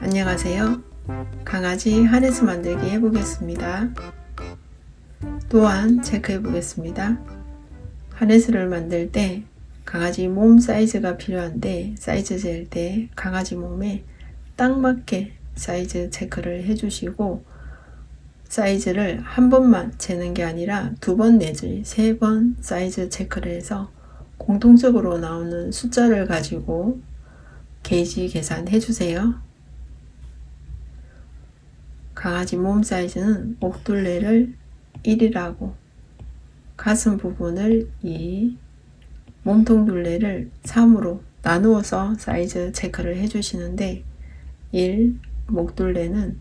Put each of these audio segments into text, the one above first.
안녕하세요. 강아지 하네스 만들기 해보겠습니다. 또한 체크해 보겠습니다. 하네스를 만들 때 강아지 몸 사이즈가 필요한데 사이즈 잴 때 강아지 몸에 딱 맞게 사이즈 체크를 해주시고 사이즈를 한 번만 재는 게 아니라 2번 내지 3번 사이즈 체크를 해서 공통적으로 나오는 숫자를 가지고 게이지 계산해 주세요. 강아지 몸 사이즈는 목둘레를 1이라고, 가슴 부분을 2, 몸통 둘레를 3으로 나누어서 사이즈 체크를 해주시는데 1. 목둘레는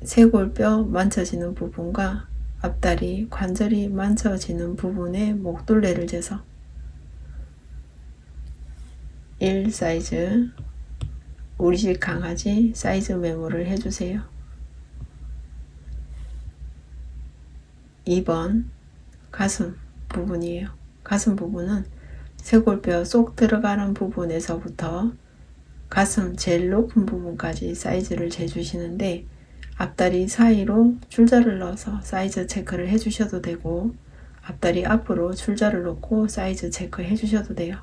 쇄골뼈 만져지는 부분과 앞다리 관절이 만져지는 부분에 목둘레를 재서 1 사이즈 우리집 강아지 사이즈 메모를 해주세요. 2번 가슴 부분이에요. 가슴 부분은 쇄골뼈 쏙 들어가는 부분에서부터 가슴 제일 높은 부분까지 사이즈를 재주시는데 앞다리 사이로 줄자를 넣어서 사이즈 체크를 해주셔도 되고 앞다리 앞으로 줄자를 놓고 사이즈 체크 해주셔도 돼요.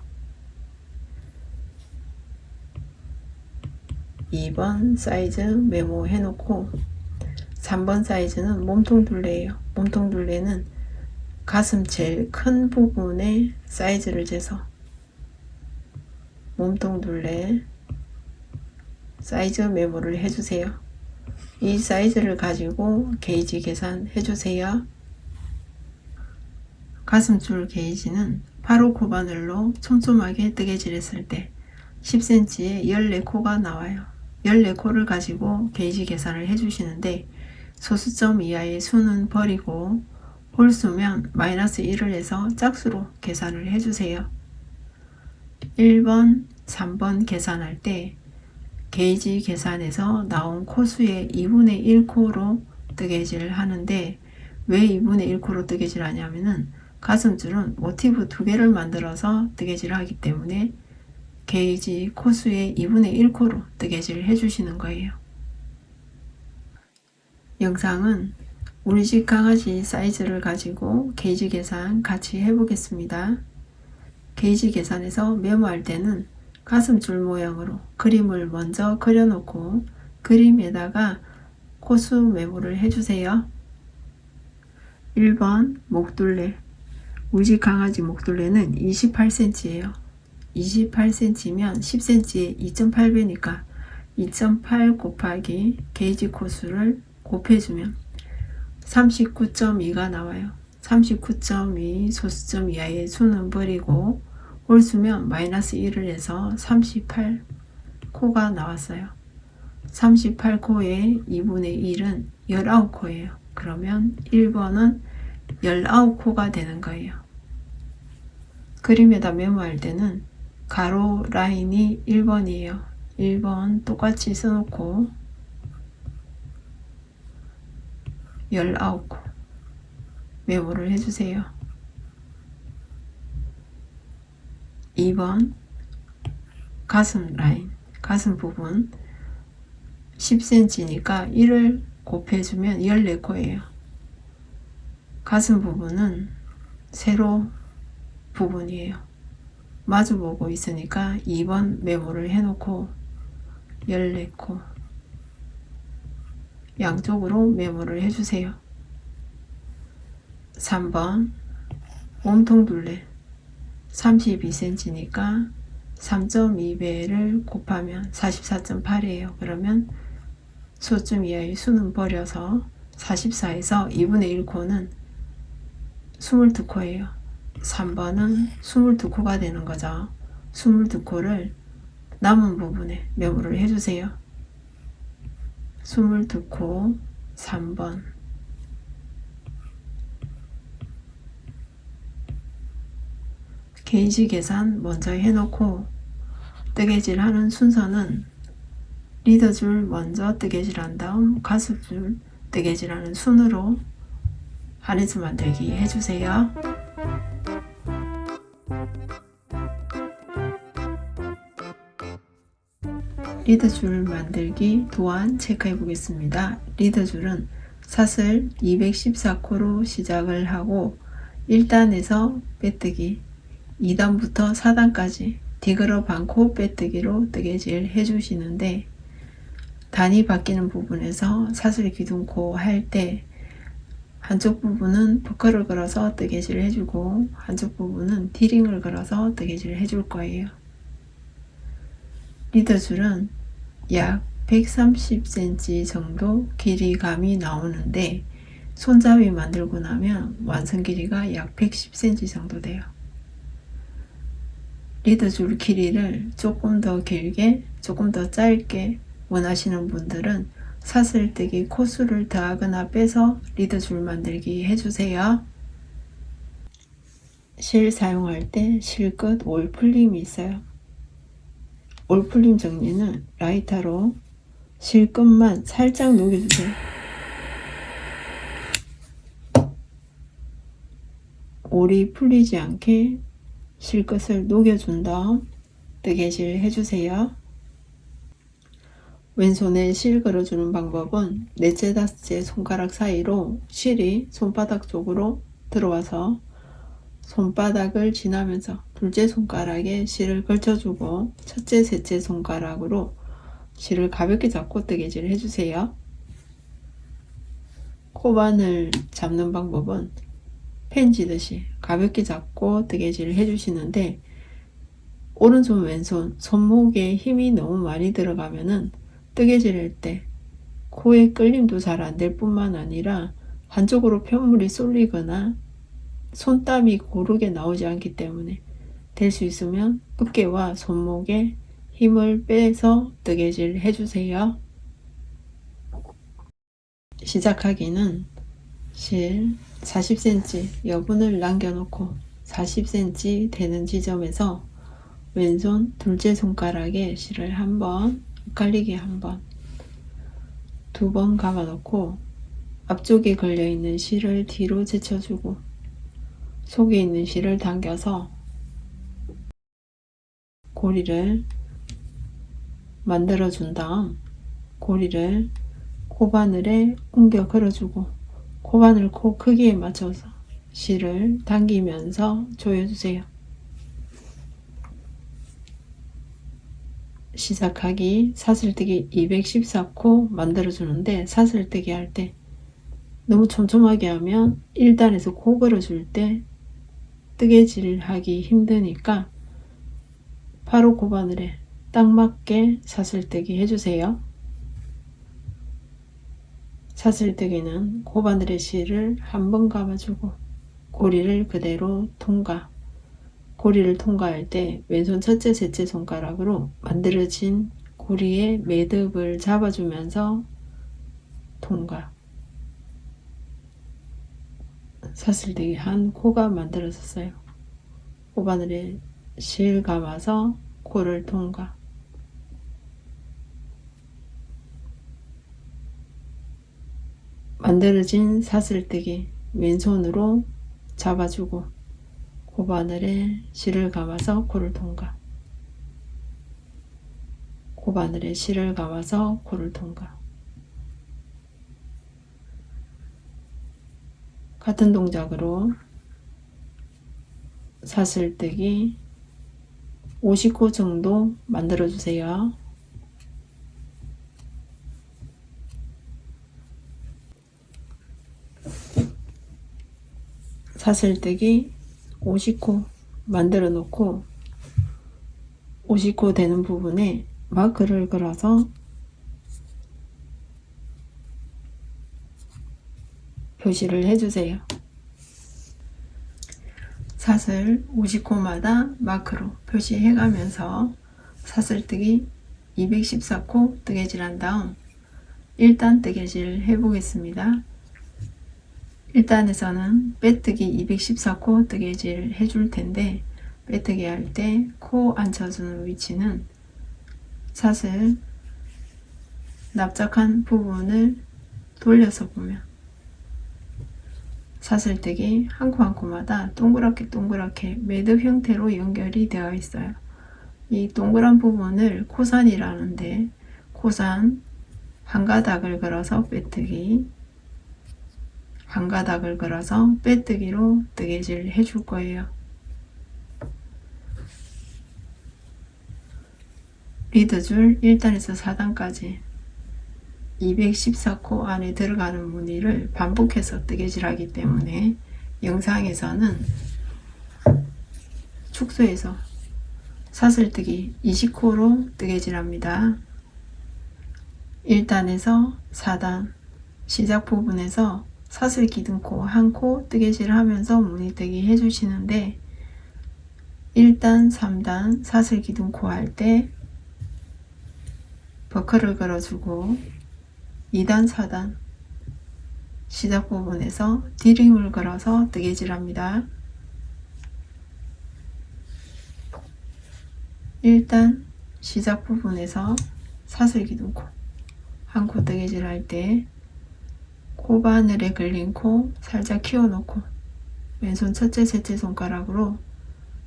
2번 사이즈 메모 해놓고 3번 사이즈는 몸통 둘레예요. 몸통 둘레는 가슴 제일 큰 부분에 사이즈를 재서 몸통 둘레 사이즈 메모를 해주세요. 이 사이즈를 가지고 게이지 계산 해주세요. 가슴줄 게이지는 8호 코바늘로 촘촘하게 뜨개질 했을 때 10cm에 14코가 나와요. 14코를 가지고 게이지 계산을 해주시는데 소수점 이하의 수는 버리고 홀수면 마이너스 1을 해서 짝수로 계산을 해주세요. 1번, 3번 계산할 때 게이지 계산에서 나온 코수의 2분의 1코로 뜨개질을 하는데 왜 2분의 1코로 뜨개질 하냐면은 가슴줄은 모티브 2개를 만들어서 뜨개질을 하기 때문에 게이지 코수의 2분의 1코로 뜨개질을 해주시는 거예요. 영상은 우리집 강아지 사이즈를 가지고 게이지 계산 같이 해보겠습니다. 게이지 계산에서 메모할 때는 가슴줄 모양으로 그림을 먼저 그려놓고 그림에다가 코수 메모를 해주세요. 1번 목둘레 우리집 강아지 목둘레는 28cm예요. 28cm면 10cm에 2.8배니까 2.8 곱하기 게이지 코수를 곱해주면 39.2가 나와요. 39.2 소수점 이하의 수는 버리고 홀수면 마이너스 1을 해서 38코가 나왔어요. 38코의 2분의 1은 19코예요. 그러면 1번은 19코가 되는 거예요. 그림에다 메모할 때는 가로 라인이 1번이에요. 1번 똑같이 써놓고 19코 메모를 해주세요. 2번 가슴 라인, 가슴 부분 10cm니까 1을 곱해주면 14코예요. 가슴 부분은 세로 부분이에요. 마주보고 있으니까 2번 메모를 해놓고 14코 양쪽으로 메모를 해주세요. 3번 몸통 둘레 32cm니까 3.2배를 곱하면 44.8이에요. 그러면 소점 이하의 수는 버려서 44에서 2분의 1코는 22코예요. 3번은 22코가 되는 거죠. 22코를 남은 부분에 메모를 해주세요. 22코 3번 게이지 계산 먼저 해놓고 뜨개질 하는 순서는 리더줄 먼저 뜨개질 한 다음 가슴줄 뜨개질 하는 순으로 하네스 만들기 해주세요. 리드줄 만들기 또한 체크해 보겠습니다. 리드줄은 사슬 214코로 시작을 하고 1단에서 빼뜨기, 2단부터 4단까지 디그러 반코 빼뜨기로 뜨개질 해주시는데, 단이 바뀌는 부분에서 사슬 기둥코 할 때 한쪽 부분은 퍼커를 걸어서 뜨개질을 해주고 한쪽 부분은 디링을 걸어서 뜨개질을 해줄 거예요. 리드줄은 약 130cm 정도 길이감이 나오는데 손잡이 만들고 나면 완성 길이가 약 110cm 정도 돼요. 리드줄 길이를 조금 더 길게, 조금 더 짧게 원하시는 분들은 사슬뜨기 코수를 더하거나 빼서 리드줄 만들기 해주세요. 실 사용할 때 실끝 올풀림이 있어요. 올풀림 정리는 라이터로 실끝만 살짝 녹여주세요. 올이 풀리지 않게 실끝을 녹여준 다음 뜨개질 해주세요. 왼손에 실 걸어주는 방법은 넷째 다섯째 손가락 사이로 실이 손바닥 쪽으로 들어와서 손바닥을 지나면서 둘째 손가락에 실을 걸쳐주고 첫째 셋째 손가락으로 실을 가볍게 잡고 뜨개질 해주세요. 코바늘 잡는 방법은 펜 지듯이 가볍게 잡고 뜨개질 해주시는데, 오른손 왼손 손목에 힘이 너무 많이 들어가면은 뜨개질 할 때 코에 끌림도 잘 안 될 뿐만 아니라 한쪽으로 편물이 쏠리거나 손땀이 고르게 나오지 않기 때문에 될 수 있으면 어깨와 손목에 힘을 빼서 뜨개질 해주세요. 시작하기는 실 40cm 여분을 남겨놓고 40cm 되는 지점에서 왼손 둘째 손가락에 실을 한번, 엇갈리게 한번, 두 번 감아놓고 앞쪽에 걸려있는 실을 뒤로 제쳐주고 속에 있는 실을 당겨서 고리를 만들어준 다음 고리를 코바늘에 옮겨 걸어주고 코바늘 코 크기에 맞춰서 실을 당기면서 조여주세요. 시작하기 사슬뜨기 214코 만들어주는데, 사슬뜨기 할 때 너무 촘촘하게 하면 1단에서 코 걸어줄 때 뜨개질 하기 힘드니까 바로 코바늘에 딱 맞게 사슬뜨기 해주세요. 사슬뜨기는 코바늘의 실을 한번 감아주고 고리를 그대로 통과. 고리를 통과할 때 왼손 첫째 셋째 손가락으로 만들어진 고리의 매듭을 잡아주면서 통과. 사슬뜨기 한 코가 만들어졌어요. 코바늘에 실 감아서 코를 통과. 만들어진 사슬뜨기 왼손으로 잡아주고 코바늘에 실을 감아서 코를 통과. 코바늘에 실을 감아서 코를 통과. 같은 동작으로 사슬뜨기 50코 정도 만들어 주세요. 사슬뜨기 50코 만들어 놓고 50코 되는 부분에 마크를 걸어서 표시를 해주세요. 사슬 50코마다 마크로 표시해가면서 사슬뜨기 214코 뜨개질 한 다음 1단 뜨개질 해보겠습니다. 1단에서는 빼뜨기 214코 뜨개질 해줄 텐데, 빼뜨기 할 때 코 앉혀주는 위치는 사슬 납작한 부분을 돌려서 보면 사슬뜨기 한 코 한 코마다 동그랗게 매듭 형태로 연결이 되어 있어요. 이 동그란 부분을 코산이라는데 코산 한 가닥을 걸어서 빼뜨기, 한 가닥을 걸어서 빼뜨기로 뜨개질 해줄 거예요. 리드줄 1단에서 4단까지 214코 안에 들어가는 무늬를 반복해서 뜨개질 하기 때문에 영상에서는 축소해서 사슬뜨기 20코로 뜨개질 합니다. 1단에서 4단 시작 부분에서 사슬 기둥코 1코 뜨개질 하면서 무늬뜨기 해주시는데 1단, 3단 사슬 기둥코 할 때 버클을 걸어주고 2단, 4단 시작 부분에서 디링을 걸어서 뜨개질 합니다. 1단 시작 부분에서 사슬 기둥코 1코 뜨개질 할 때 코바늘에 걸린 코 살짝 키워놓고 왼손 첫째, 셋째 손가락으로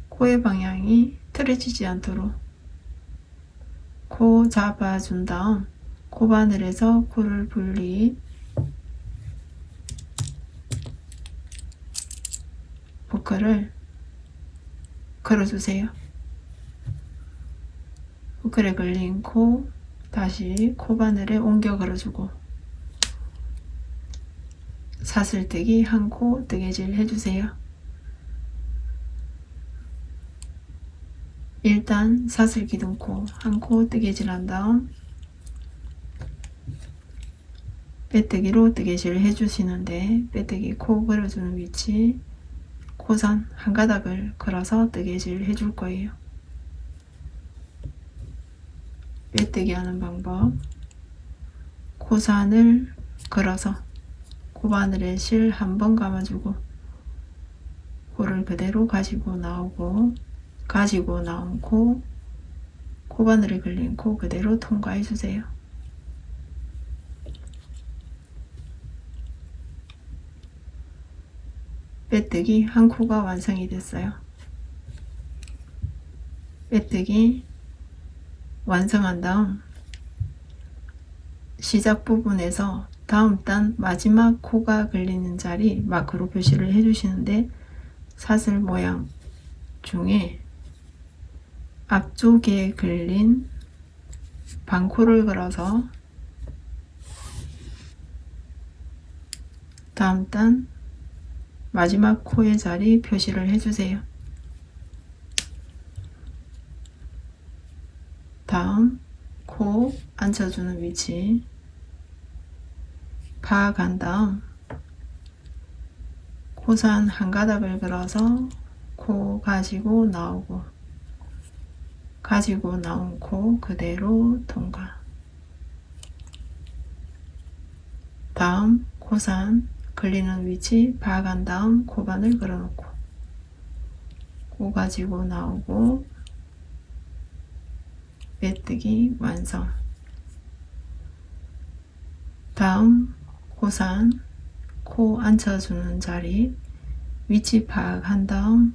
코의 방향이 틀어지지 않도록 코 잡아준 다음 코바늘에서 코를 분리, 버클을 걸어주세요. 버클에 걸린 코 다시 코바늘에 옮겨 걸어주고 사슬뜨기 1코 뜨개질 해주세요. 1단 사슬 기둥코 1코 뜨개질 한 다음 빼뜨기로 뜨개질 해주시는데 빼뜨기 코 걸어주는 위치 코산 한 가닥을 걸어서 뜨개질 해줄 거예요. 빼뜨기 하는 방법 코산을 걸어서 코바늘에 실 한 번 감아주고 코를 그대로 가지고 나오고 가지고 나온 코 코바늘에 걸린 코 그대로 통과해 주세요. 빼뜨기 1코가 완성이 됐어요. 빼뜨기 완성한 다음 시작 부분에서 다음 단 마지막 코가 걸리는 자리 마크로 표시를 해주시는데 사슬 모양 중에 앞쪽에 걸린 반코를 걸어서 다음 단 마지막 코의 자리 표시를 해주세요. 다음 코 앉혀주는 위치 파간 다음 코산 한 가닥을 걸어서 코 가지고 나오고 가지고 나온 코 그대로 통과. 다음 코산 걸리는 위치 파간 다음 코바늘 걸어놓고 코 가지고 나오고 빼뜨기 완성. 다음 코산 코 앉혀주는 자리 위치 파악한 다음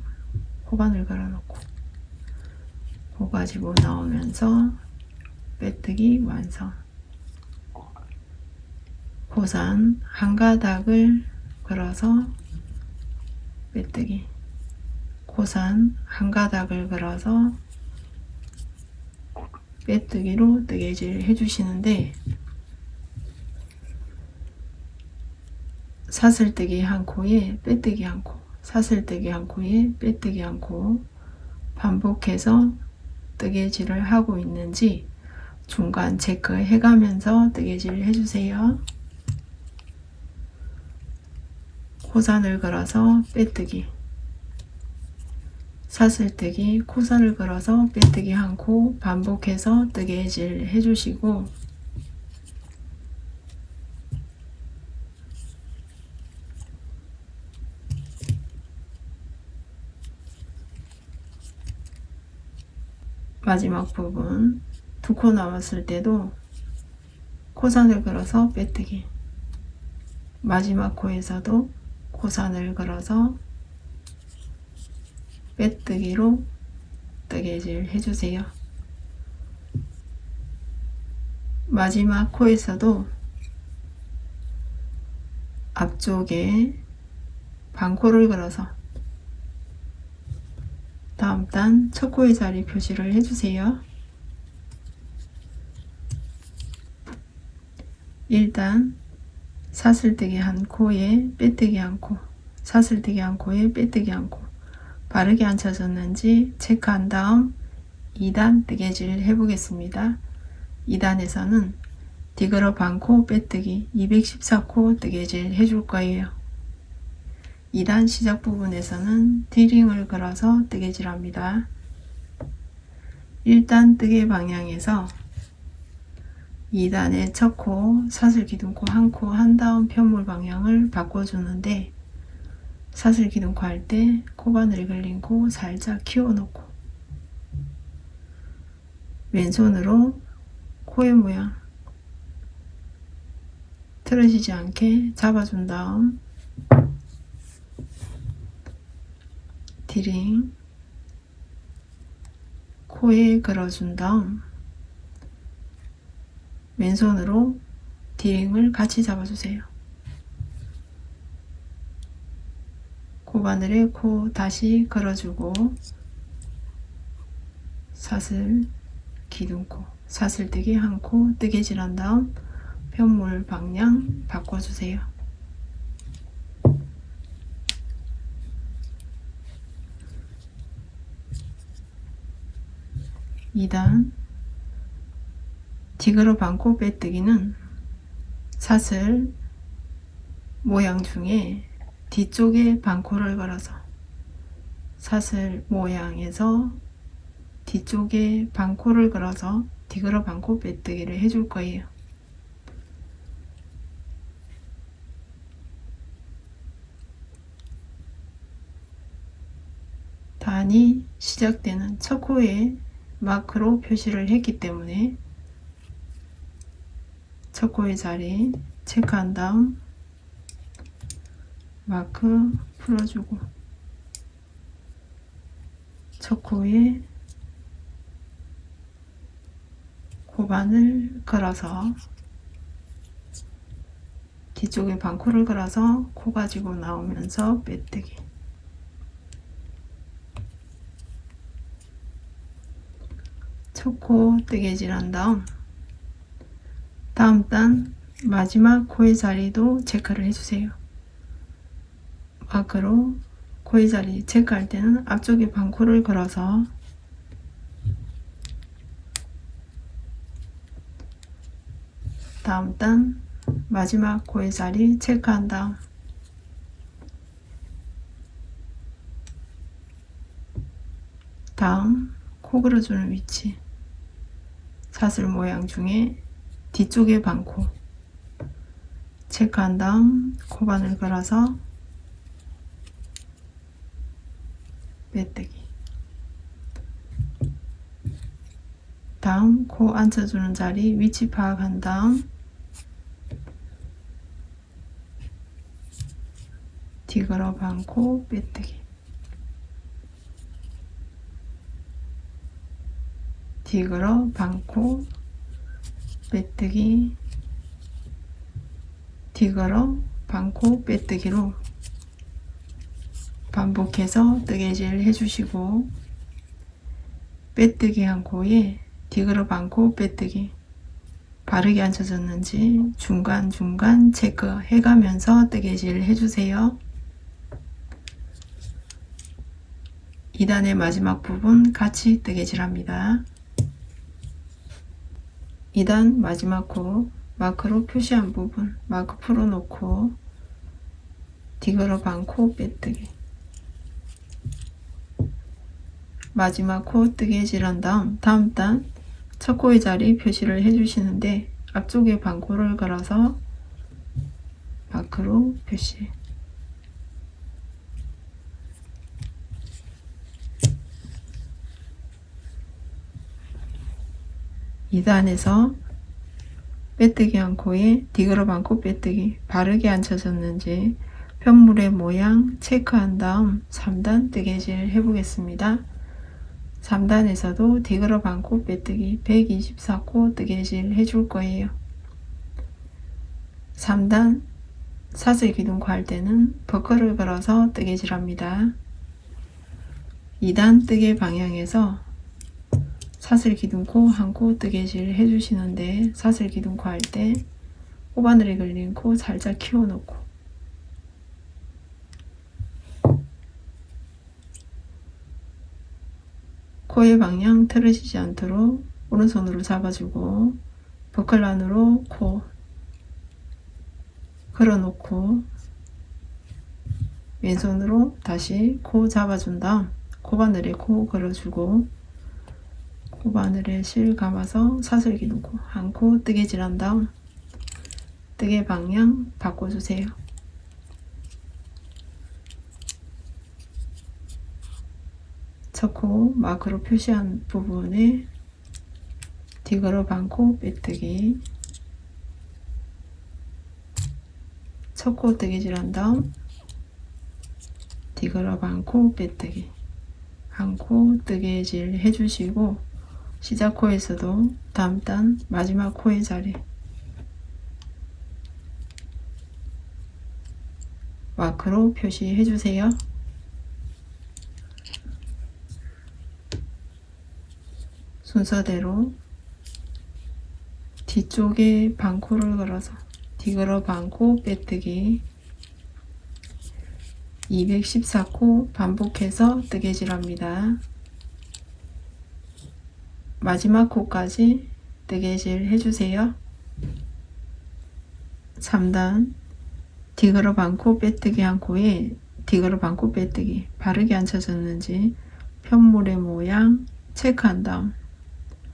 코바늘 걸어놓고 코 가지고 나오면서 빼뜨기 완성. 코산 한 가닥을 걸어서 빼뜨기 코산 한 가닥을 걸어서 빼뜨기로 뜨개질 해주시는데 사슬뜨기 1코에 빼뜨기 1코 사슬뜨기 1코에 빼뜨기 1코 반복해서 뜨개질을 하고 있는지 중간 체크해 가면서 뜨개질 해주세요. 코산을 걸어서 빼뜨기 사슬뜨기 코산을 걸어서 빼뜨기 1코 반복해서 뜨개질 해주시고 마지막 부분 2코 남았을 때도 코산을 걸어서 빼뜨기 마지막 코에서도 코산을 걸어서 빼뜨기로 뜨개질 해주세요. 마지막 코에서도 앞쪽에 반코를 걸어서 다음 단 첫 코의 자리 표시를 해주세요. 1단 사슬뜨기 한 코에 빼뜨기 한 코, 사슬뜨기 한 코에 빼뜨기 한 코, 바르게 앉혀졌는지 체크한 다음 2단 뜨개질 해보겠습니다. 2단에서는 디그러 반코 빼뜨기 214코 뜨개질 해줄 거예요. 2단 시작 부분에서는 D링을 걸어서 뜨개질 합니다. 1단 뜨개 방향에서 2단의 첫 코, 사슬 기둥코 한 코 한 다음 편물 방향을 바꿔주는데 사슬 기둥코 할 때 코바늘이 걸린 코 살짝 키워놓고 왼손으로 코의 모양 틀어지지 않게 잡아준 다음 D링 코에 걸어준 다음 왼손으로 D링을 같이 잡아주세요. 코바늘에 코 다시 걸어주고 사슬 기둥코 사슬뜨기 한 코 뜨개질 한 다음 편물 방향 바꿔주세요. (2단) 디그러 반코 빼뜨기는 사슬 모양 중에 뒤쪽에 반코를 걸어서 사슬 모양에서 뒤쪽에 반코를 걸어서 디그러 반코 빼뜨기를 해줄 거예요. 단이 시작되는 첫 코에 마크로 표시를 했기 때문에 첫 코의 자리 체크한 다음 마크 풀어주고 첫 코에 코반을 걸어서 뒤쪽에 반코를 걸어서 코 가지고 나오면서 빼뜨기 첫 코 뜨개질 한 다음 단 마지막 코의 자리도 체크를 해주세요. 마크로 코의 자리 체크할 때는 앞쪽에 반코를 걸어서 다음 단 마지막 코의 자리 체크한 다음 코 걸어주는 위치 사슬 모양 중에 뒤쪽에 반코 체크한 다음 코반을 걸어서 빼뜨기 다음 코 앉혀주는 자리 위치 파악한 다음 디그러 반코 빼뜨기 디그러 반코 빼뜨기 디그러 반코 빼뜨기로 반복해서 뜨개질 해주시고 빼뜨기 한 코에 디그러 반코 빼뜨기 바르게 앉혀졌는지 중간중간 체크해 가면서 뜨개질 해주세요. 2단의 마지막 부분 같이 뜨개질 합니다. 2단 마지막 코 마크로 표시한 부분 마크 풀어놓고 디그러 반코 빼뜨기 마지막 코 뜨개질 한 다음 단 첫 코의 자리 표시를 해주시는데 앞쪽에 반코를 걸어서 마크로 표시 2단에서 빼뜨기 한 코에 디그러 반코 빼뜨기 바르게 앉혀졌는지 편물의 모양 체크한 다음 3단 뜨개질 해보겠습니다. 3단에서도 디그러 반코 빼뜨기 124코 뜨개질 해줄 거예요. 3단 사슬 기둥코 할 때는 버클을 걸어서 뜨개질 합니다. 2단 뜨개 방향에서 사슬 기둥코 한 코 뜨개질 해주시는데, 사슬 기둥코 할 때 코바늘에 걸린 코 살짝 키워 놓고 코의 방향 틀어지지 않도록 오른손으로 잡아주고 버클 안으로 코 걸어놓고 왼손으로 다시 코 잡아준 다음 코바늘에 코 걸어주고 코바늘에 실 감아서 사슬 기둥코 한 코 뜨개질 한 다음 뜨개 방향 바꿔주세요. 첫 코 마크로 표시한 부분에 디그러 반코 빼뜨기 첫 코 뜨개질 한 다음 디그러 반코 빼뜨기 한 코 뜨개질 해주시고, 시작 코에서도 다음 단 마지막 코의 자리 마크로 표시해 주세요. 순서대로 뒤쪽에 반코를 걸어서 디그러 반코 빼뜨기 214코 반복해서 뜨개질 합니다. 마지막 코까지 뜨개질 해주세요. 3단 디그러 반코 빼뜨기 한 코에 디그러 반코 빼뜨기 바르게 앉혀졌는지 편물의 모양 체크한 다음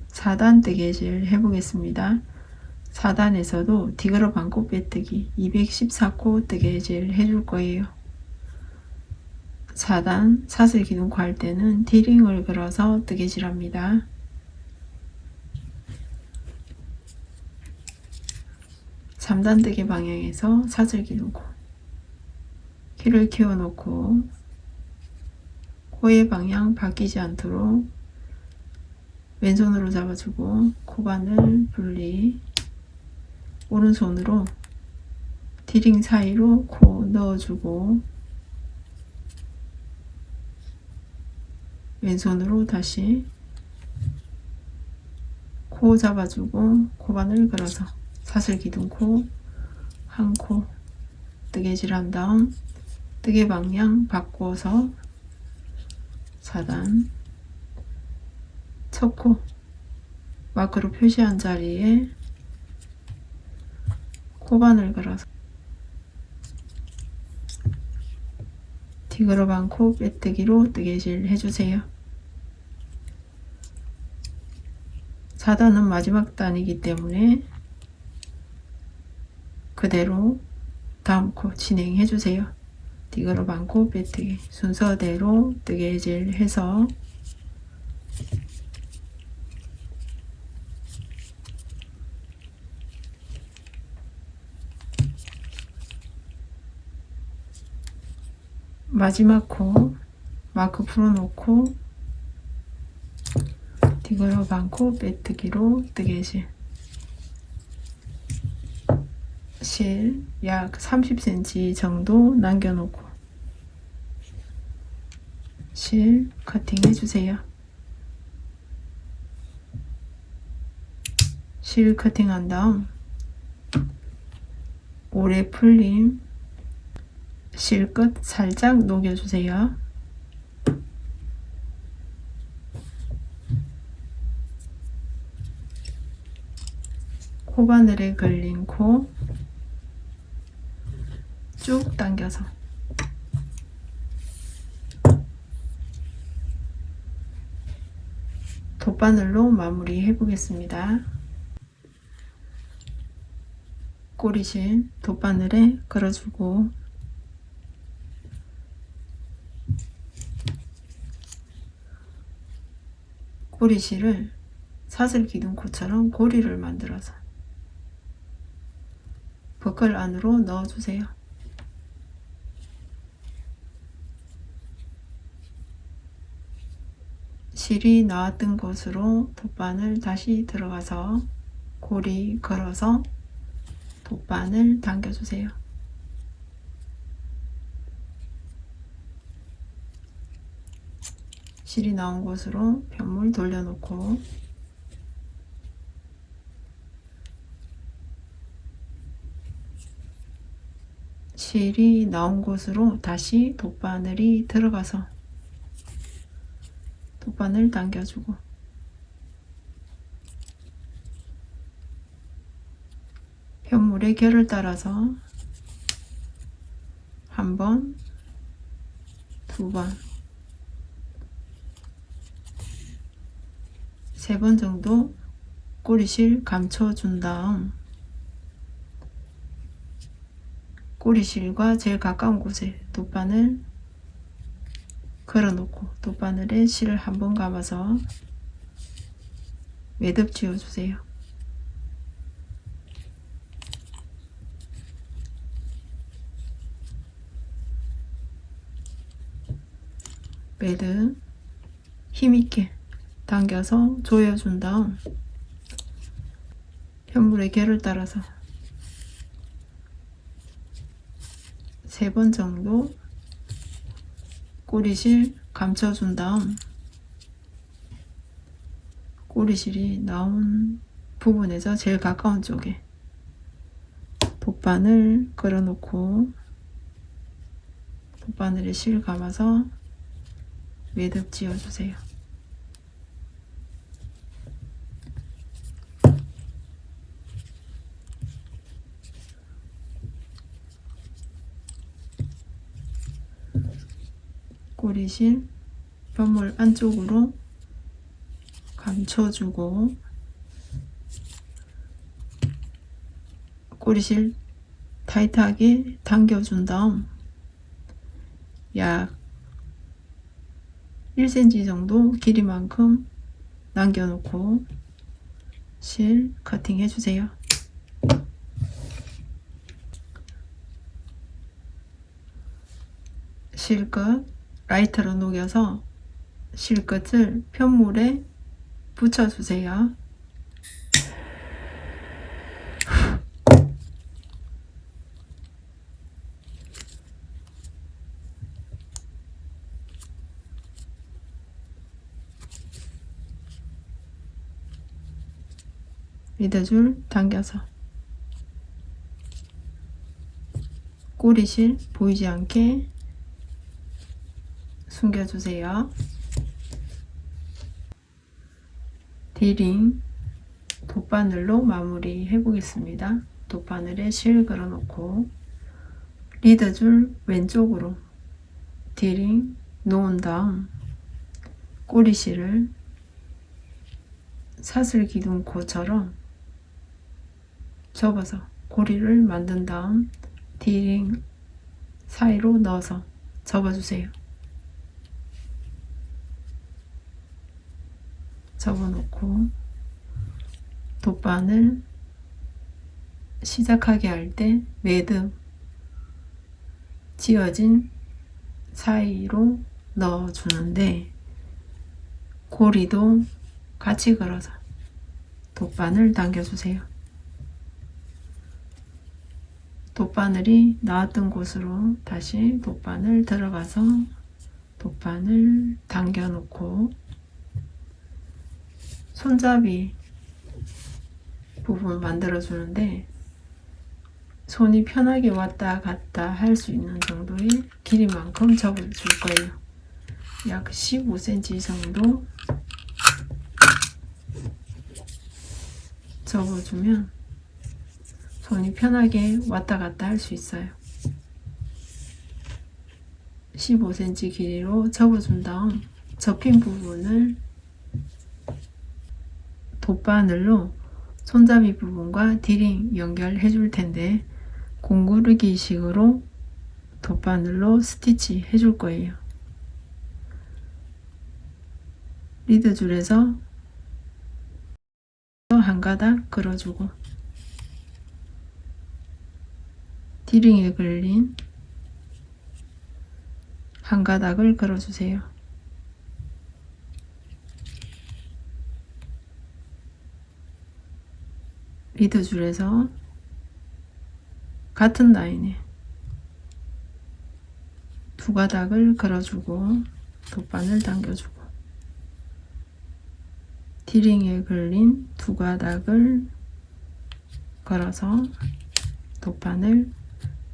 4단 뜨개질 해보겠습니다. 4단에서도 디그러 반코 빼뜨기 214코 뜨개질 해줄 거예요. 4단 사슬 기둥코 할 때는 D링을 걸어서 뜨개질 합니다. 3단 뜨개 방향에서 사슬 기둥코 키를 키워 놓고 코의 방향 바뀌지 않도록 왼손으로 잡아주고 코바늘 분리, 오른손으로 D링 사이로 코 넣어주고 왼손으로 다시 코 잡아주고 코바늘 걸어서 사슬 기둥코 한 코 뜨개질 한 다음 뜨개 방향 바꿔서 4단 첫 코 마크로 표시한 자리에 코바늘 걸어서 디그러 반코 빼뜨기로 뜨개질 해주세요. 4단은 마지막 단이기 때문에 그대로 다음 코 진행해 주세요. 디그러 반코 빼뜨기 순서대로 뜨개질 해서 마지막 코 마크 풀어놓고 디그러 반코 빼뜨기로 뜨개질 실 약 30cm 정도 남겨놓고 실 커팅 해주세요. 실 커팅한 다음 오래 풀림 실 끝 살짝 녹여주세요. 코바늘에 걸린 코 쭉 당겨서 돗바늘로 마무리 해보겠습니다. 꼬리실 돗바늘에 걸어주고 꼬리실을 사슬 기둥코처럼 고리를 만들어서 버클 안으로 넣어주세요. 실이 나왔던 곳으로 돗바늘 다시 들어가서 고리 걸어서 돗바늘 당겨주세요. 실이 나온 곳으로 편물 돌려놓고 실이 나온 곳으로 다시 돗바늘이 들어가서 돗바늘 당겨주고 편물의 결을 따라서 한 번, 두 번, 세 번 정도 꼬리실 감춰준 다음 꼬리실과 제일 가까운 곳에 돗바늘 걸어놓고 돗바늘에 실을 한 번 감아서 매듭 지어주세요. 매듭 힘있게 당겨서 조여준 다음 편물의 결을 따라서 세 번 정도 꼬리실 감춰준 다음 꼬리실이 나온 부분에서 제일 가까운 쪽에 돗바늘 걸어놓고 돗바늘에 실 감아서 매듭 지어주세요. 꼬리실 편물 안쪽으로 감춰주고 꼬리실 타이트하게 당겨준 다음 약 1cm 정도 길이만큼 남겨놓고 실 커팅 해주세요. 실끝 라이터로 녹여서 실끝을 편물에 붙여주세요. 리더줄 당겨서 꼬리실 보이지 않게 숨겨주세요. 디링 돗바늘로 마무리 해보겠습니다. 돗바늘에 실 걸어놓고 리더줄 왼쪽으로 디링 놓은 다음 꼬리실을 사슬 기둥코처럼 접어서 고리를 만든 다음 디링 사이로 넣어서 접어주세요. 접어놓고 돗바늘 시작하게 할 때 매듭 지어진 사이로 넣어주는데 고리도 같이 걸어서 돗바늘 당겨주세요. 돗바늘이 나왔던 곳으로 다시 돗바늘 들어가서 돗바늘 당겨 놓고 손잡이 부분 만들어 주는데 손이 편하게 왔다 갔다 할 수 있는 정도의 길이만큼 접어 줄 거예요. 약 15cm 정도 접어주면 손이 편하게 왔다 갔다 할 수 있어요. 15cm 길이로 접어준 다음 접힌 부분을 돗바늘로 손잡이 부분과 디링 연결해 줄 텐데 공구르기 식으로 돗바늘로 스티치 해 줄 거예요. 리드줄에서 한 가닥 걸어주고 디링에 걸린 한 가닥을 걸어주세요. 리드 줄에서 같은 라인에 두 가닥을 걸어주고 돗바늘 당겨주고 D링에 걸린 두 가닥을 걸어서 돗바늘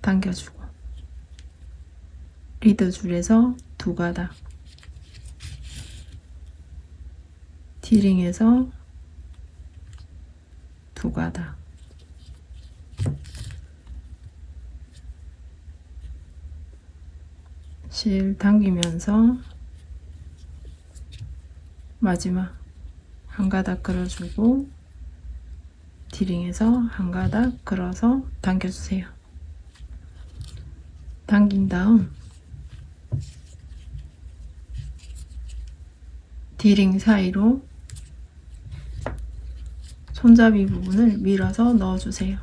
당겨주고 리드 줄에서 두 가닥 D링에서 두 가닥 실 당기면서 마지막 한 가닥 걸어주고 D링에서 한 가닥 걸어서 당겨주세요. 당긴 다음 D링 사이로 손잡이 부분을 밀어서 넣어주세요.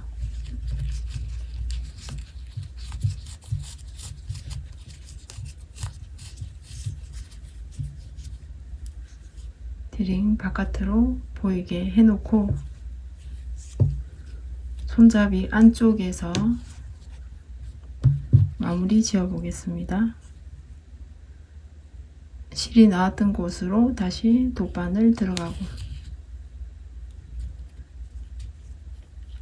D링 바깥으로 보이게 해놓고 손잡이 안쪽에서 마무리 지어 보겠습니다. 실이 나왔던 곳으로 다시 돗바늘 들어가고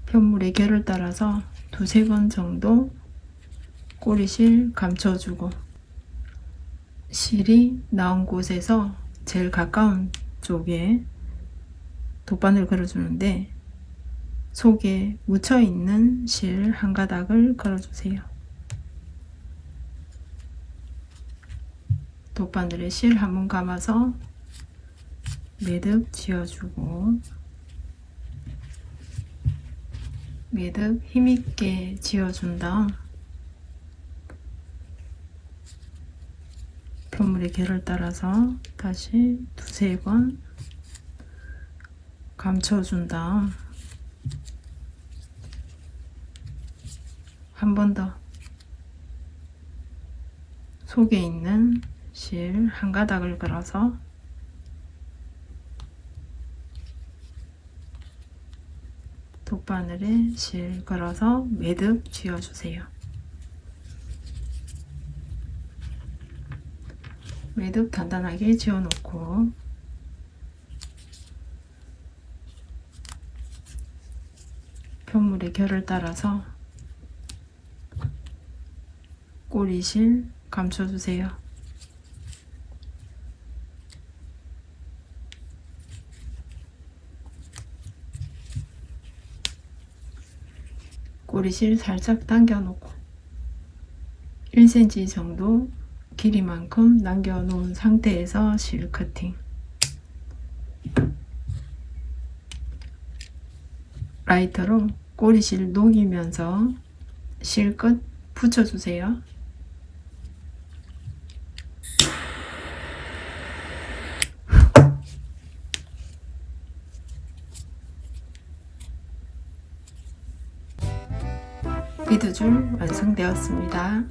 편물의 결을 따라서 두세 번 정도 꼬리실 감춰주고 실이 나온 곳에서 제일 가까운 쪽에 돗바늘 걸어주는데 속에 묻혀있는 실 한 가닥을 걸어주세요. 돗바늘에 실 한 번 감아서 매듭 지어주고 매듭 힘있게 지어준 다음 편물의 결을 따라서 다시 두세 번 감춰준 다음 한 번 더 속에 있는 실 한 가닥을 걸어서 돗바늘에 실 걸어서 매듭 지어주세요. 매듭 단단하게 지어놓고 편물의 결을 따라서 꼬리실 감춰주세요. 꼬리실 살짝 당겨 놓고 1cm 정도 길이만큼 남겨 놓은 상태에서 실 커팅. 라이터로 꼬리실 녹이면서 실 끝 붙여주세요. 리드줄 완성되었습니다.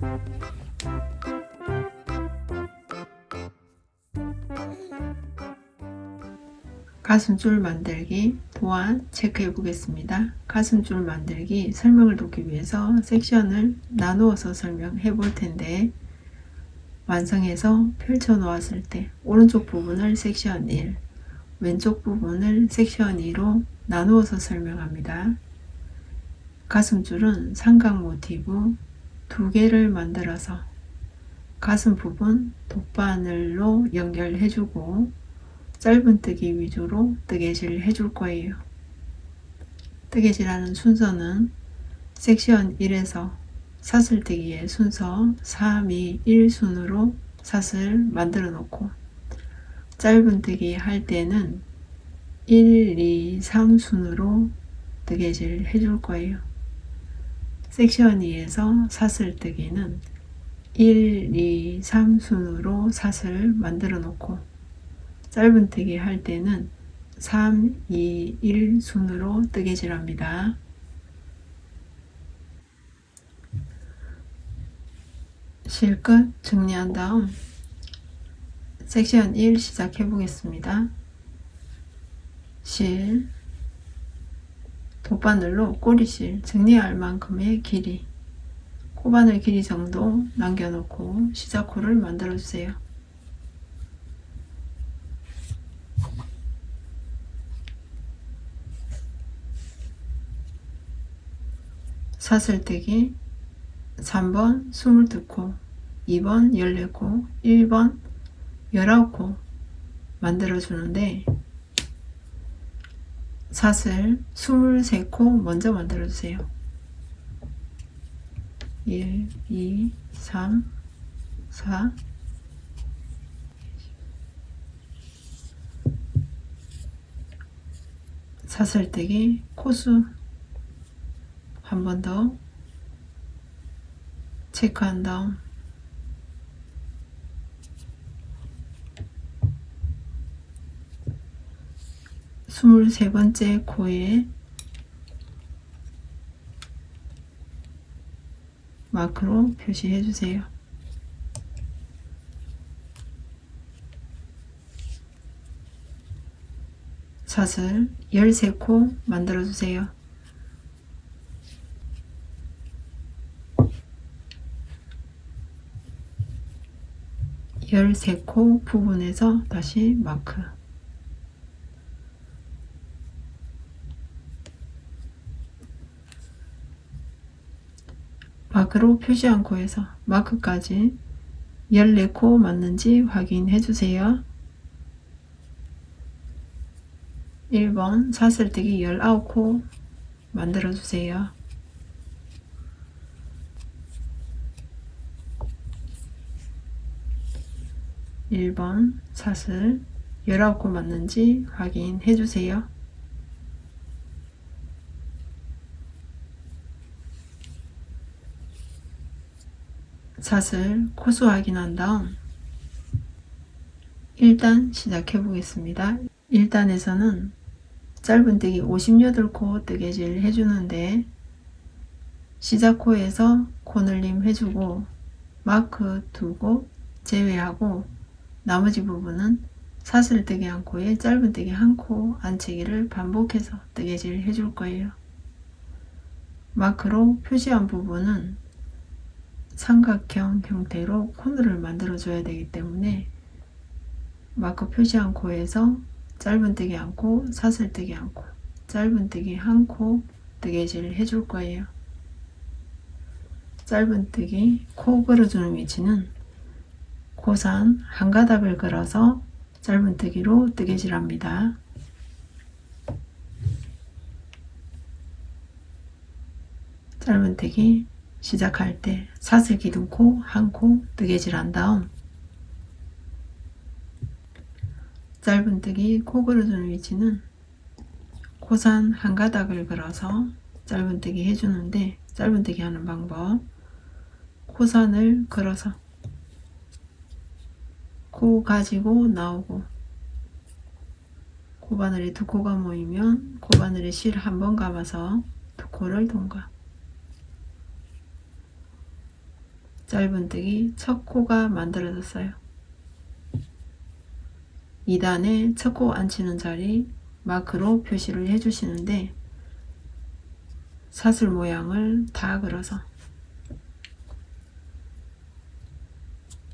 가슴줄 만들기 또한 체크해 보겠습니다. 가슴줄 만들기 설명을 돕기 위해서 섹션을 나누어서 설명해 볼 텐데 완성해서 펼쳐 놓았을 때 오른쪽 부분을 섹션 1, 왼쪽 부분을 섹션 2로 나누어서 설명합니다. 가슴줄은 삼각 모티브 2개를 만들어서 가슴 부분 돗바늘로 연결해주고 짧은뜨기 위주로 뜨개질 해줄 거예요. 뜨개질하는 순서는 섹션 1에서 사슬뜨기의 순서 3, 2, 1 순으로 사슬 만들어 놓고 짧은뜨기 할 때는 1, 2, 3 순으로 뜨개질 해줄 거예요. 섹션 2에서 사슬뜨기는 1, 2, 3 순으로 사슬 만들어 놓고 짧은뜨기 할 때는 3, 2, 1 순으로 뜨개질 합니다. 실끝 정리한 다음 섹션 1 시작해 보겠습니다. 실, 돗바늘로 꼬리실 정리할 만큼의 길이, 코바늘 길이 정도 남겨놓고 시작코를 만들어 주세요. 사슬뜨기 3번 22코, 2번 14코, 1번 19코 만들어 주는데, 사슬 23코 먼저 만들어 주세요. 1, 2, 3, 4, 사슬뜨기 코수 한 번 더 체크한 다음 23번째 코에 마크로 표시해 주세요. 사슬 13코 만들어 주세요. 열세 코 부분에서 다시 마크, 마크로 표시한 코에서 마크까지 14코 맞는지 확인해 주세요. 1번 사슬뜨기 19코 만들어 주세요. 1번 사슬 19코 맞는지 확인해 주세요. 사슬 코수 확인한 다음 1단 시작해 보겠습니다. 1단에서는 짧은뜨기 58코 뜨개질 해주는데, 시작코에서 코늘림 해주고 마크 두고 제외하고 나머지 부분은 사슬뜨기 한 코에 짧은뜨기 한 코 안치기를 반복해서 뜨개질 해줄 거예요. 마크로 표시한 부분은 삼각형 형태로 코너를 만들어 줘야 되기 때문에 마크 표시한 코에서 짧은뜨기 한 코, 사슬뜨기 한 코, 짧은뜨기 한 코 뜨개질 해줄 거예요. 짧은뜨기 코 걸어주는 위치는 코산 한 가닥을 걸어서 짧은뜨기로 뜨개질 합니다. 짧은뜨기 시작할 때 사슬 기둥코 한 코 뜨개질 한 다음, 짧은뜨기 코 걸어주는 위치는 코산 한 가닥을 걸어서 짧은뜨기 해주는데, 짧은뜨기 하는 방법, 코산을 걸어서 코 가지고 나오고, 코바늘이 두 코가 모이면 코바늘에 실 한 번 감아서 두 코를 통과. 짧은뜨기 첫 코가 만들어졌어요. 2단에 첫 코 앉히는 자리 마크로 표시를 해주시는데, 사슬 모양을 다 그려서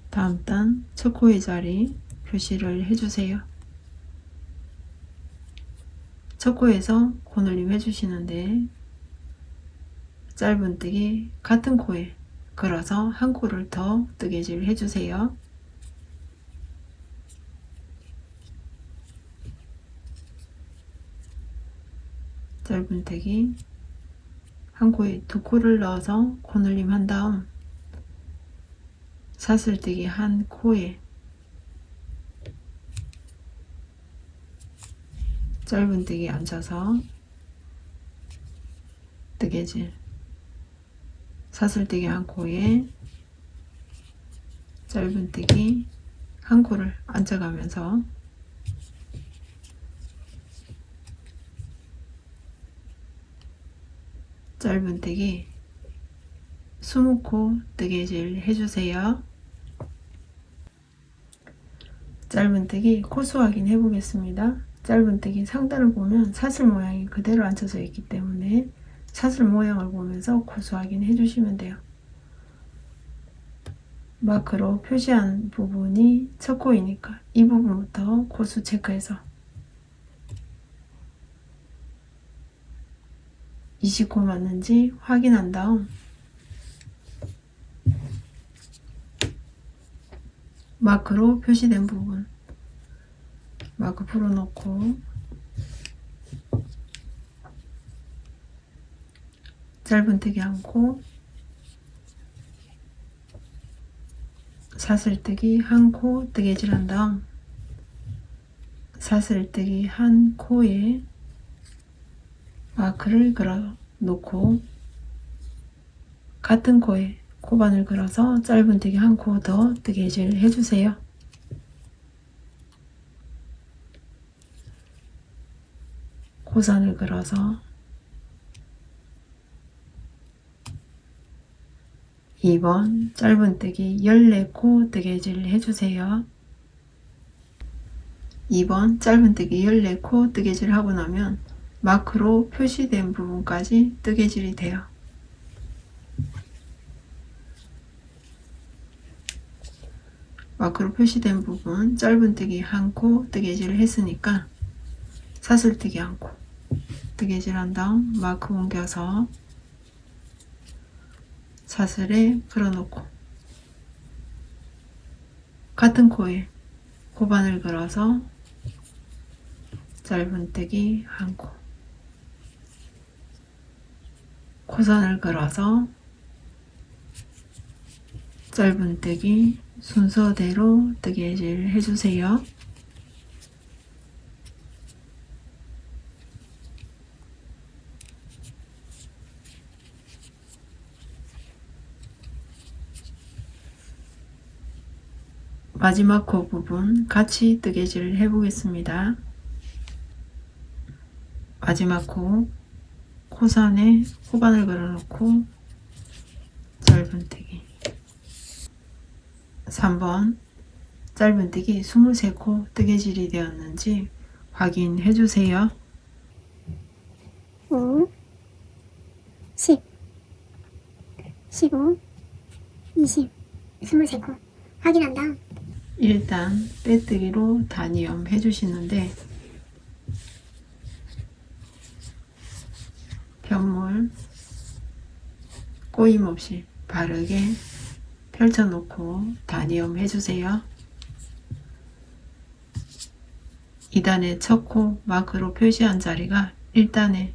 다음 단 첫 코의 자리 표시를 해주세요. 첫 코에서 코늘림 해주시는데, 짧은뜨기 같은 코에 걸어서 한 코를 더 뜨개질 해주세요. 짧은뜨기 한 코에 두 코를 넣어서 코늘림 한 다음 사슬뜨기 한 코에 짧은뜨기 앉혀서 뜨개질, 사슬뜨기 한 코에 짧은뜨기 한 코를 앉혀가면서 짧은뜨기 20코 뜨개질 해주세요. 짧은뜨기 코수 확인해 보겠습니다. 짧은뜨기 상단을 보면 사슬 모양이 그대로 앉혀져 있기 때문에 다음에 사슬 모양을 보면서 코수 확인해 주시면 돼요. 마크로 표시한 부분이 첫 코이니까 이 부분부터 코수 체크해서 20코 맞는지 확인한 다음 마크로 표시된 부분 마크 풀어놓고 짧은뜨기 한 코, 사슬뜨기 한 코 뜨개질 한 다음 사슬뜨기 한 코에 마크를 걸어 놓고 같은 코에 코반을 걸어서 짧은뜨기 한 코 더 뜨개질 해주세요. 코선을 걸어서 2번 짧은뜨기 14코 뜨개질 해주세요. 2번 짧은뜨기 14코 뜨개질 하고 나면 마크로 표시된 부분까지 뜨개질이 돼요. 마크로 표시된 부분 짧은뜨기 한 코 뜨개질을 했으니까 사슬뜨기 한 코 뜨개질 한 다음 마크 옮겨서 사슬에 걸어놓고 같은 코에 코반을 걸어서 짧은뜨기 한 코, 코선을 걸어서 짧은뜨기 순서대로 뜨개질 해주세요. 마지막 코 부분 같이 뜨개질을 해보겠습니다. 마지막 코 코선에 코반을 걸어놓고 짧은뜨기 3번 짧은뜨기 23코 뜨개질이 되었는지 확인해 주세요. 5, 10, 15, 20, 23코 확인한 다음 일단 빼뜨기로 단위염 해주시는데 편물 꼬임 없이 바르게 펼쳐놓고 단위염 해주세요. 2단의 첫 코 마크로 표시한 자리가 1단의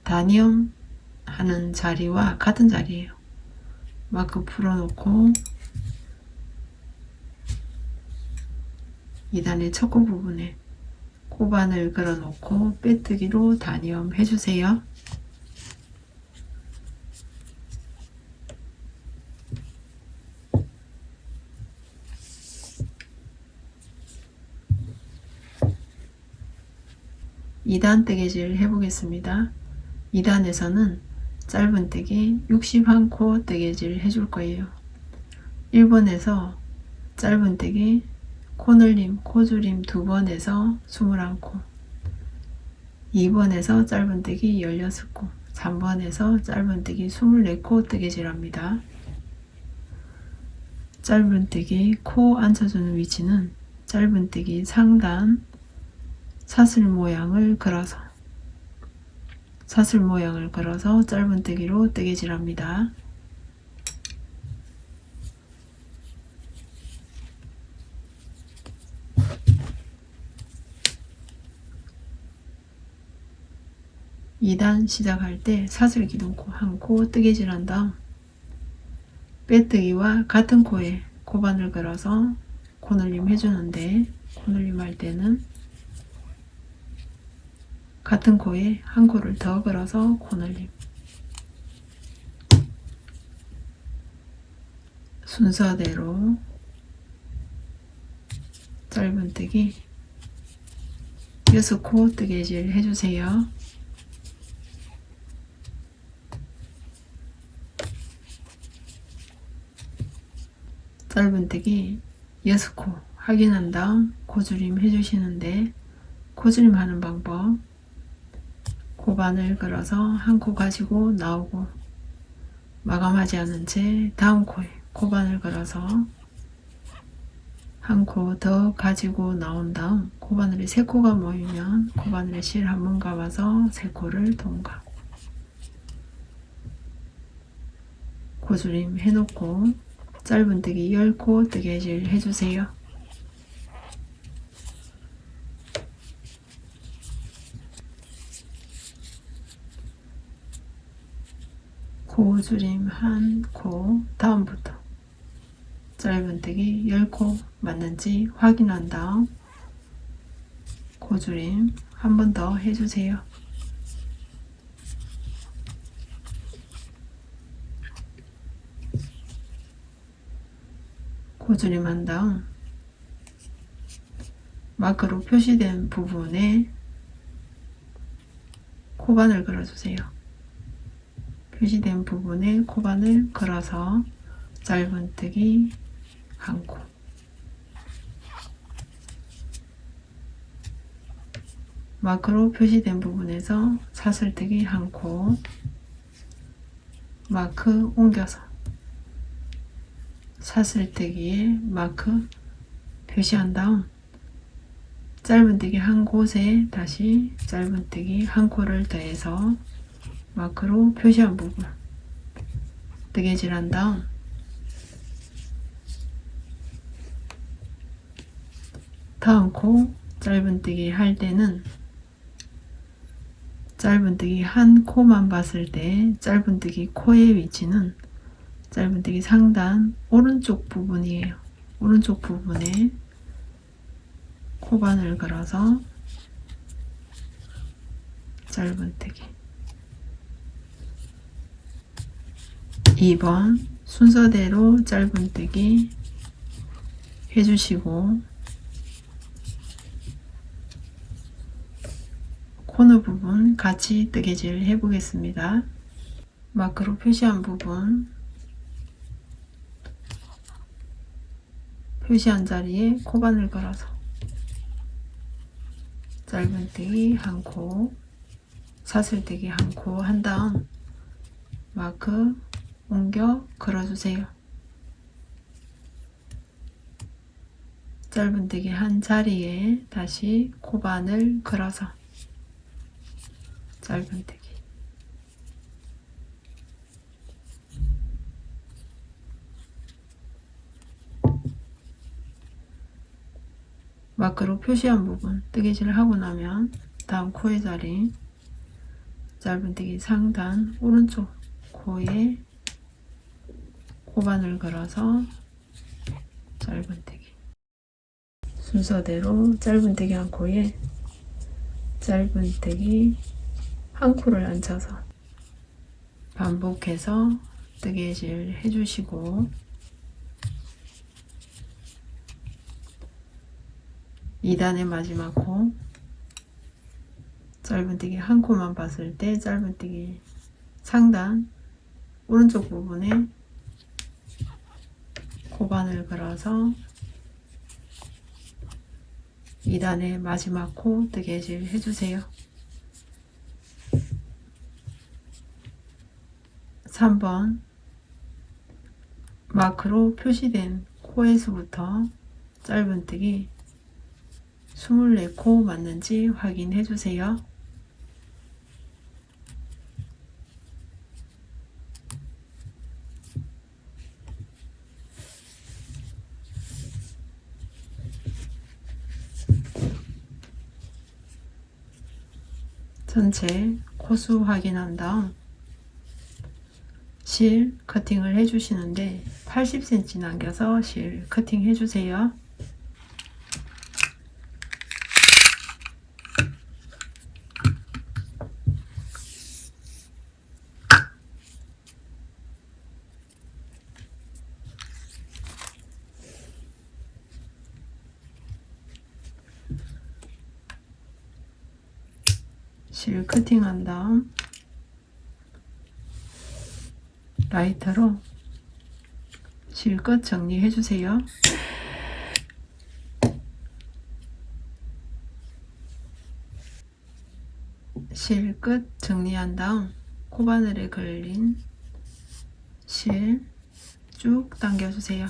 단위염 하는 자리와 같은 자리예요. 마크 풀어놓고 2단의 첫 코 부분에 코반을 걸어놓고 빼뜨기로 단위염 해주세요. (2단) 뜨개질 해보겠습니다. 2단에서는 짧은뜨기 61코 뜨개질 해줄 거예요. 1번에서 짧은뜨기 코늘림 코줄임 2번에서 21코 2번에서 짧은뜨기 16코 3번에서 짧은뜨기 24코 뜨개질 합니다. 짧은뜨기 코 앉혀주는 위치는 짧은뜨기 상단 사슬 모양을 걸어서 짧은뜨기로 뜨개질 합니다. (2단) 시작할 때 사슬 기둥코 한 코 뜨개질 한 다음 빼뜨기와 같은 코에 코반을 걸어서 코늘림 해주는데 코늘림 할 때는 같은 코에 한 코를 더 걸어서 코늘림 순서대로 짧은뜨기 6코 뜨개질 해주세요. 짧은뜨기 6코 확인한 다음 코줄임 해주시는데 코줄임 하는 방법 코바늘 걸어서 한 코 가지고 나오고 마감하지 않은 채 다음 코에 코바늘 걸어서 한 코 더 가지고 나온 다음 코바늘이 세 코가 모이면 코바늘에 실 한 번 감아서 세 코를 통과. 고주림 해놓고 짧은뜨기 10코 뜨개질 해주세요. 고주림 한 코 다음부터 짧은뜨기 10코 맞는지 확인한 다음 고주림 한 번 더 해주세요. 고주림 한 다음 마크로 표시된 부분에 코바늘 걸어주세요. 표시된 부분에 코바늘 걸어서 짧은뜨기 한 코, 마크로 표시된 부분에서 사슬뜨기 한 코, 마크 옮겨서 사슬뜨기에 마크 표시한 다음 짧은뜨기 한 곳에 다시 짧은뜨기 한 코를 더해서 마크로 표시한 부분 뜨개질한 다음 다음 코 짧은뜨기 할 때는 짧은뜨기 한 코만 봤을 때 짧은뜨기 코의 위치는 짧은뜨기 상단 오른쪽 부분이에요. 오른쪽 부분에 코바늘 걸어서 짧은뜨기 2번 순서대로 짧은뜨기 해주시고 코너 부분 같이 뜨개질 해보겠습니다. 마크로 표시한 부분 표시한 자리에 코바늘 걸어서 짧은뜨기 한 코, 사슬뜨기 한 코 한 다음 마크 옮겨 걸어주세요. 짧은뜨기 한 자리에 다시 코바늘 걸어서 짧은뜨기 마크로 표시한 부분 뜨개질을 하고 나면 다음 코의 자리 짧은뜨기 상단 오른쪽 코에 코바늘 걸어서 짧은뜨기 순서대로 짧은뜨기 한 코에 짧은뜨기 한 코를 앉혀서 반복해서 뜨개질 해주시고 2단의 마지막 코 짧은뜨기 한 코만 봤을 때 짧은뜨기 상단 오른쪽 부분에 코바늘 걸어서 2단의 마지막 코 뜨개질 해주세요. 3번 마크로 표시된 코에서부터 짧은뜨기 24코 맞는지 확인해 주세요. 전체 코수 확인한 다음 실 커팅을 해주시는데 80cm 남겨서 실 커팅 해주세요. 실 커팅한 다음 라이터로 실 끝 정리해 주세요. 실 끝 정리한 다음 코바늘에 걸린 실 쭉 당겨주세요.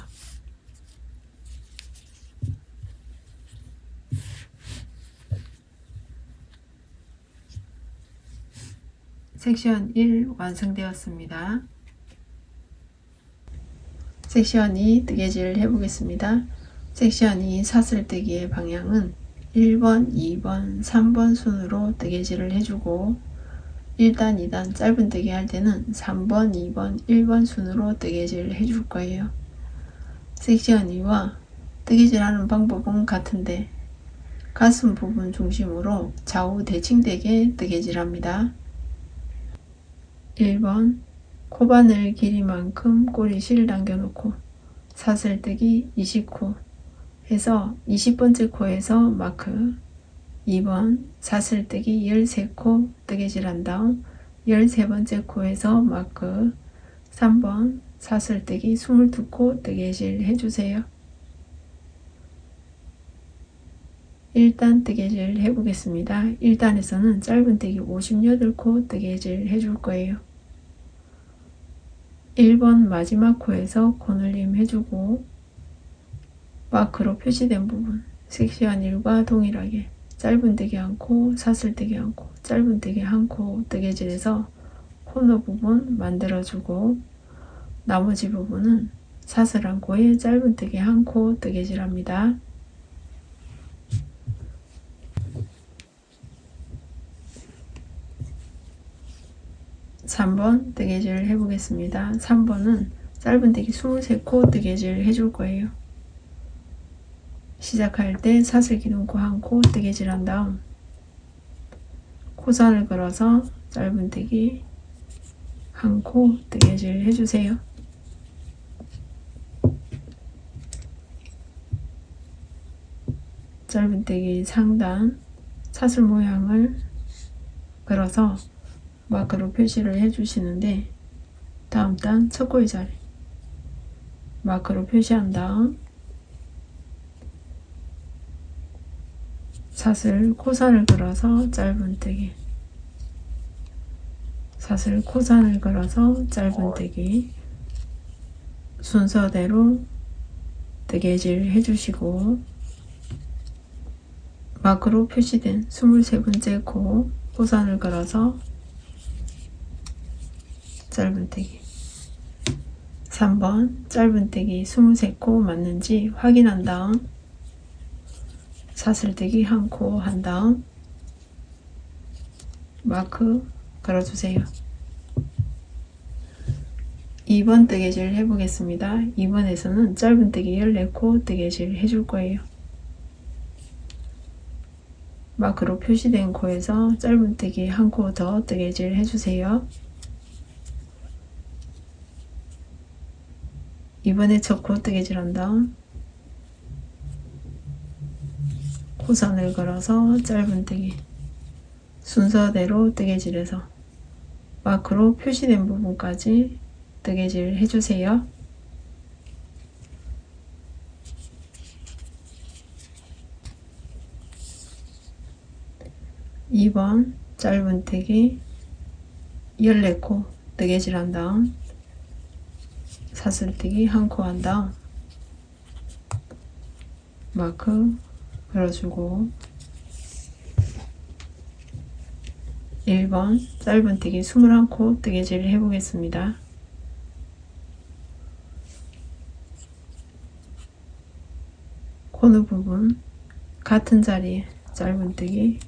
섹션 1 완성되었습니다. 섹션 2 뜨개질 해보겠습니다. 섹션 2 사슬뜨기의 방향은 1번, 2번, 3번 순으로 뜨개질을 해주고 1단, 2단 짧은 뜨기 할 때는 3번, 2번, 1번 순으로 뜨개질을 해줄 거예요. 섹션 2와 뜨개질 하는 방법은 같은데 가슴 부분 중심으로 좌우 대칭되게 뜨개질 합니다. 1번 코바늘 길이만큼 꼬리 실 당겨놓고 사슬뜨기 20코 해서 20번째 코에서 마크. 2번 사슬뜨기 13코 뜨개질 한 다음 13번째 코에서 마크. 3번 사슬뜨기 22코 뜨개질 해주세요. 1단 뜨개질 해보겠습니다. 1단에서는 짧은뜨기 58코 뜨개질 해줄 거예요. 1번 마지막 코에서 코늘림 해주고 마크로 표시된 부분 섹션 1과 동일하게 짧은뜨기 1코, 사슬뜨기 1코, 짧은뜨기 1코 뜨개질해서 코너 부분 만들어주고 나머지 부분은 사슬 1코에 짧은뜨기 1코 뜨개질합니다. (3번) 뜨개질 해보겠습니다. 3번은 짧은뜨기 23코 뜨개질 해줄 거예요. 시작할 때 사슬 기둥코 1코 뜨개질 한 다음 코선을 걸어서 짧은뜨기 1코 뜨개질 해주세요. 짧은뜨기 상단 사슬 모양을 걸어서 마크로 표시를 해주시는데 다음 단 첫 코의 자리 마크로 표시한 다음 사슬 코선을 걸어서 짧은뜨기 사슬 코선을 걸어서 짧은뜨기 순서대로 뜨개질 해주시고 마크로 표시된 23번째 코 코선을 걸어서 짧은뜨기 3번 짧은뜨기 23코 맞는지 확인한 다음 사슬뜨기 1코 한 다음 마크 걸어주세요. 2번 뜨개질 해보겠습니다. 2번에서는 짧은뜨기 14코 뜨개질 해줄 거예요. 마크로 표시된 코에서 짧은뜨기 1코 더 뜨개질 해주세요. 이번에 첫 코 뜨개질 한 다음 코선을 걸어서 짧은뜨기 순서대로 뜨개질해서 마크로 표시된 부분까지 뜨개질 해주세요. (2번) 짧은뜨기 14코 뜨개질 한 다음 사슬뜨기 1코 한 다음 마크 걸어주고 1번 짧은뜨기 21코 뜨개질 해보겠습니다. 코너 부분 같은 자리에 짧은뜨기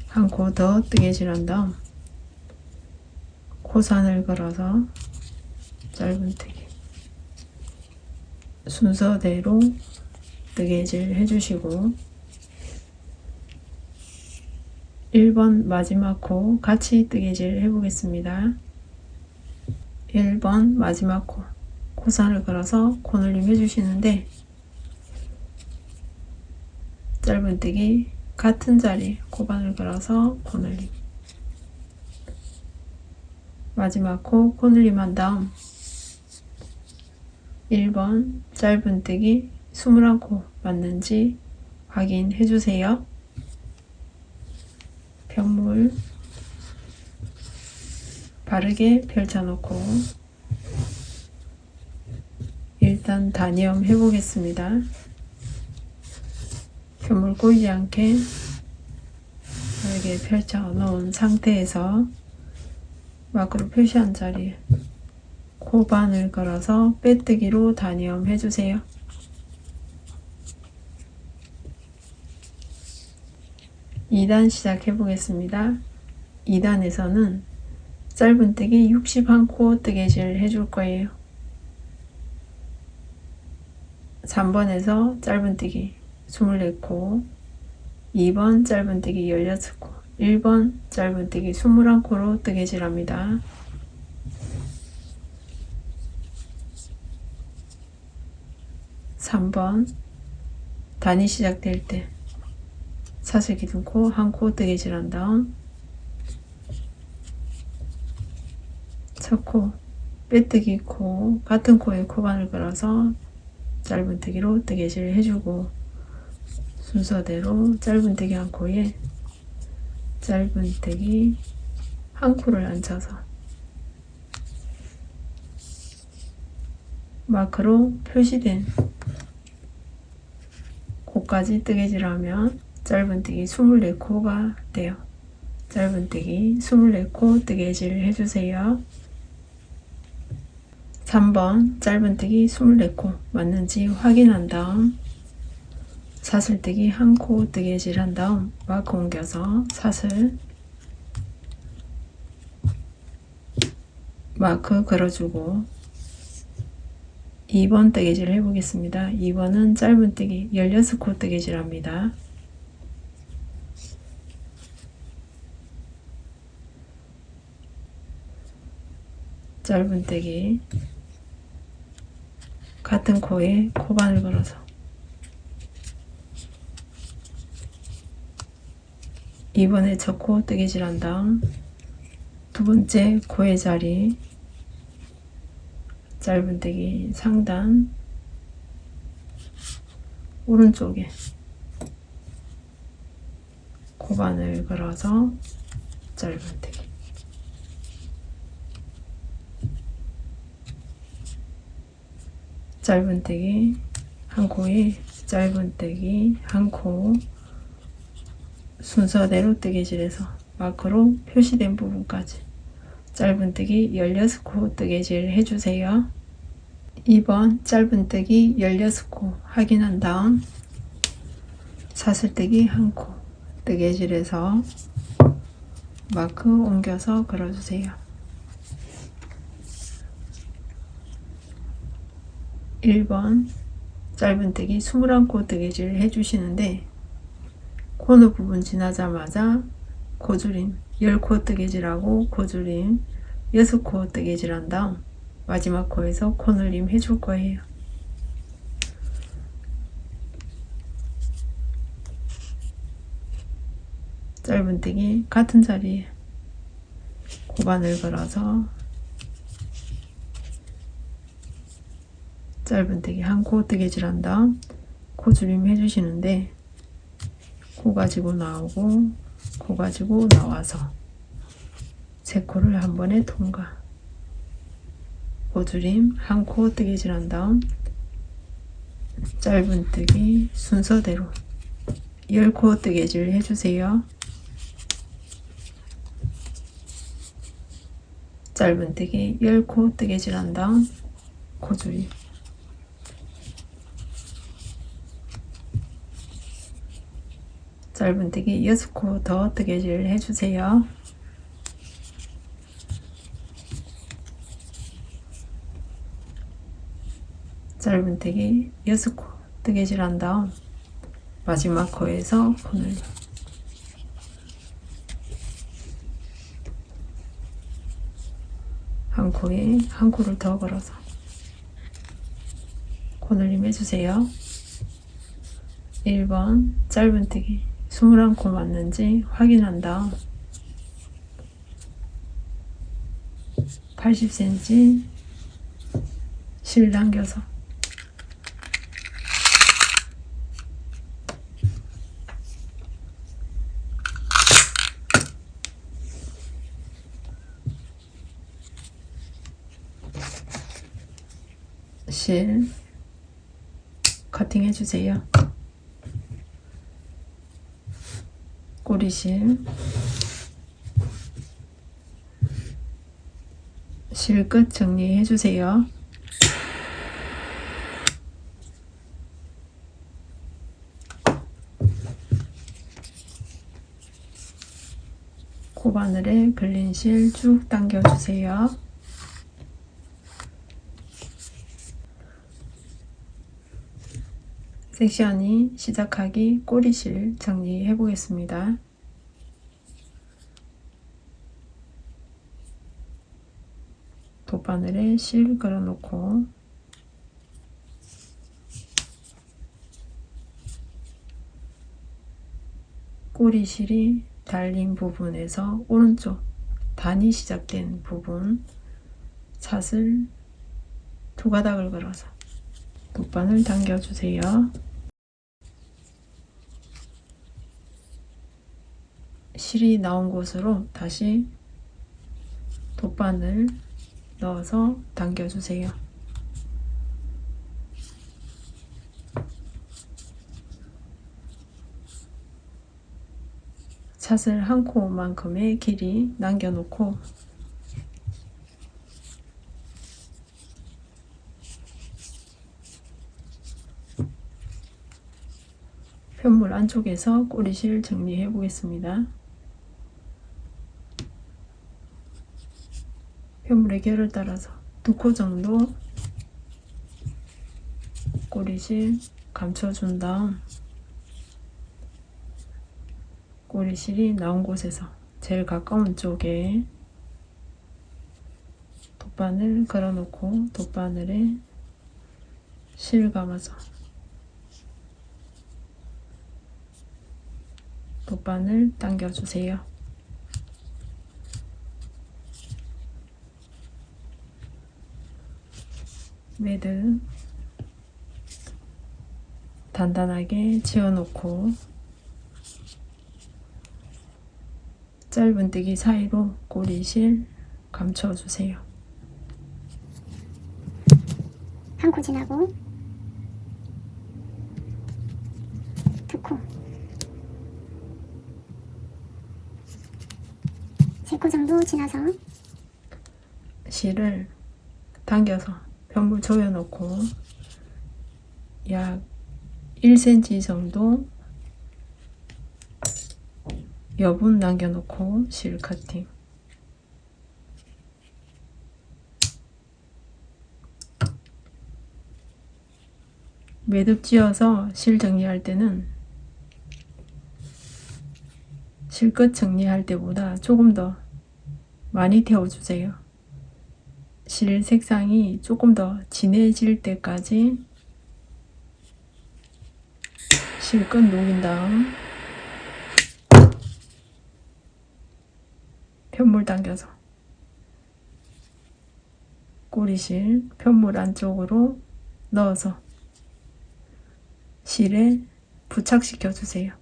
1코 더 뜨개질 한 다음 코선을 걸어서 짧은뜨기 순서대로 뜨개질 해주시고 1번 마지막 코 같이 뜨개질 해보겠습니다. 1번 마지막 코 코선을 걸어서 코늘림 해주시는데 짧은뜨기 같은 자리 코바늘 걸어서 코늘림 마지막 코 코늘림 한 다음 1번 짧은뜨기 21코 맞는지 확인해 주세요. 그립을 바르게 펼쳐놓고 일단 단이염 해보겠습니다. 흉물 꼬이지 않게 바르게 펼쳐 놓은 상태에서 마크로 표시한 자리에 코반을 걸어서 빼뜨기로 단이염 해주세요. 2단 시작해 보겠습니다. 2단에서는 짧은뜨기 61코 뜨개질 해줄 거예요. 3번에서 짧은뜨기 24코, 2번 짧은뜨기 16코, 1번 짧은뜨기 21코로 뜨개질 합니다. (3번) 단이 시작될 때 사슬 기둥코 1코 뜨개질 한 다음 첫 코 빼뜨기 코 같은 코에 코반을 걸어서 짧은뜨기로 뜨개질 해주고 순서대로 짧은뜨기 한 코에 짧은뜨기 한 코를 앉혀서 마크로 표시된 코까지 뜨개질하면 짧은뜨기 24코가 돼요. 짧은뜨기 24코 뜨개질 해주세요. 3번 짧은뜨기 24코 맞는지 확인한 다음 사슬뜨기 1코 뜨개질 한 다음 마크 옮겨서 사슬 마크 걸어주고 2번 뜨개질 해보겠습니다. 2번은 짧은뜨기 16코 뜨개질 합니다. 짧은뜨기 같은 코에 코반을 걸어서 이번에 첫 코 뜨개질 한 다음 두 번째 코의 자리 짧은뜨기 상단 오른쪽에 코반을 걸어서 짧은뜨기 짧은뜨기 한 코에 짧은뜨기 한 코 순서대로 뜨개질해서 마크로 표시된 부분까지 짧은뜨기 16코 뜨개질 해주세요. 2번 짧은뜨기 16코 확인한 다음 사슬뜨기 1코 뜨개질해서 마크 옮겨서 걸어주세요. 1번 짧은뜨기 21코 뜨개질 해주시는데 코너 부분 지나자마자 고줄임 10코 뜨개질하고 고줄임 6코 뜨개질 한 다음 마지막 코에서 코늘림 해줄 거예요. 짧은뜨기 같은 자리에 코반을 걸어서 짧은뜨기 1코 뜨개질 한 다음 코줄임 해주시는데 코 가지고 나오고 코 가지고 나와서 세 코를 한 번에 통과 고줄임 1코 뜨개질 한 다음 짧은뜨기 순서대로 10코 뜨개질 해주세요. 짧은뜨기 10코 뜨개질 한 다음 고줄임 짧은뜨기 6코 더 뜨개질 해주세요. 짧은뜨기 6코 뜨개질 한 다음 마지막 코에서 코늘림 한 코에 한 코를 더 걸어서 코늘림 해주세요. 1번 짧은뜨기 21코 맞는지 확인한 다음 80cm 실 당겨서 실 커팅 해주세요. 꼬리실 실 끝 정리해 주세요. 코바늘에 걸린 실 쭉 당겨 주세요. 섹션이 시작하기 꼬리실 정리해 보겠습니다. 돗바늘에 실 걸어 놓고 꼬리실이 달린 부분에서 오른쪽 단이 시작된 부분 샷을 두 가닥을 걸어서 돗바늘 당겨 주세요. 실이 나온 곳으로 다시 돗바늘 넣어서 당겨 주세요. 샷을 한 코만큼의 길이 남겨 놓고 편물 안쪽에서 꼬리실 정리해 보겠습니다. 편물의 결을 따라서 2코 정도 꼬리실 감춰준 다음 꼬리실이 나온 곳에서 제일 가까운 쪽에 돗바늘 걸어 놓고 돗바늘에 실 감아서 돗바늘 당겨 주세요. 매듭 단단하게 지어 놓고 짧은뜨기 사이로 꼬리실 감춰 주세요. 한 코 지나고 2코 3코 정도 지나서 실을 당겨서 편물 조여 놓고 약 1cm 정도 여분 남겨 놓고 실 커팅. 매듭 지어서 실 정리할 때는 실 끝 정리할 때보다 조금 더 많이 태워주세요. 실 색상이 조금 더 진해질 때까지 실 끝 녹인 다음 편물 당겨서 꼬리실 편물 안쪽으로 넣어서 실에 부착시켜 주세요.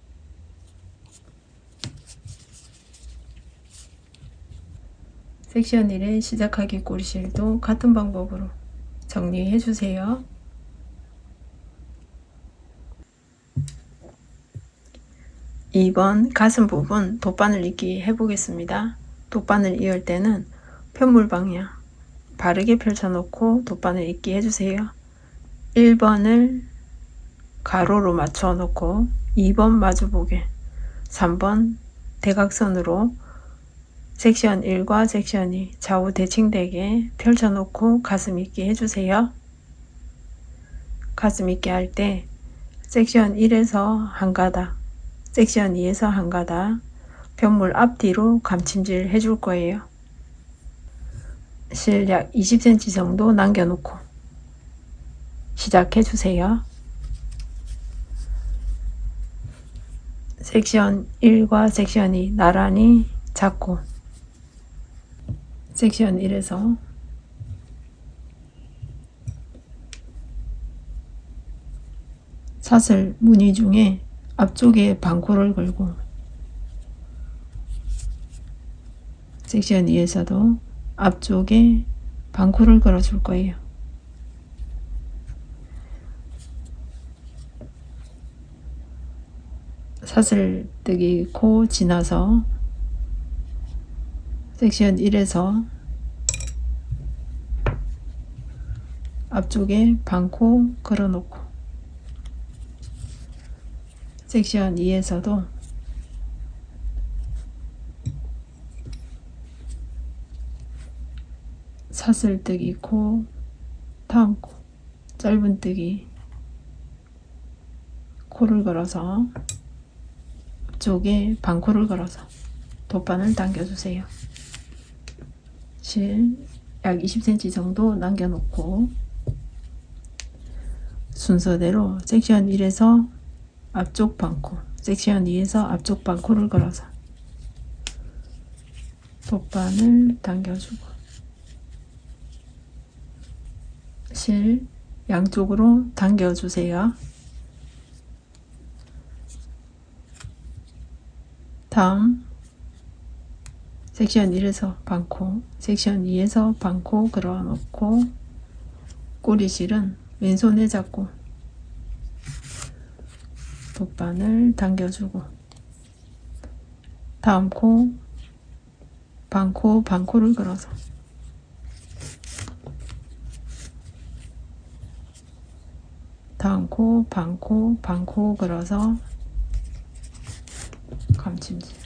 섹션 1의 시작하기 꼬리실도 같은 방법으로 정리해 주세요. (2번) 가슴 부분 돗바늘 잇기 해보겠습니다. 돗바늘 이을 때는 편물 방향 바르게 펼쳐놓고 돗바늘 잇기 해주세요. 1번을 가로로 맞춰 놓고 2번 마주보게 3번 대각선으로 섹션 1과 섹션 2 좌우 대칭되게 펼쳐놓고 가슴 잇기 해주세요. 가슴 잇기 할 때 섹션 1에서 한 가닥, 섹션 2에서 한 가닥 편물 앞뒤로 감침질 해줄 거예요. 실 약 20cm 정도 남겨놓고 시작해 주세요. 섹션 1과 섹션 2 나란히 잡고 섹션 1에서 사슬 무늬 중에 앞쪽에 반코를 걸고 섹션 2에서도 앞쪽에 반코를 걸어 줄 거예요. 사슬뜨기 코 지나서 섹션 1에서 앞쪽에 반코 걸어놓고 섹션 2에서도 사슬뜨기 코, 다음 코, 짧은뜨기 코를 걸어서 앞쪽에 반코를 걸어서 돗바늘 당겨주세요. 실 약 20cm 정도 남겨놓고 순서대로 섹션 1에서 앞쪽 반코, 섹션 2에서 앞쪽 반코를 걸어서 돗바늘 당겨주고 실 양쪽으로 당겨주세요. 다음 섹션 1에서 반코, 섹션 2에서 반코 걸어놓고 꼬리실은 왼손에 잡고 돗바늘 당겨주고 다음 코, 반코, 반코를 걸어서 다음 코, 반코, 반코 걸어서 감침질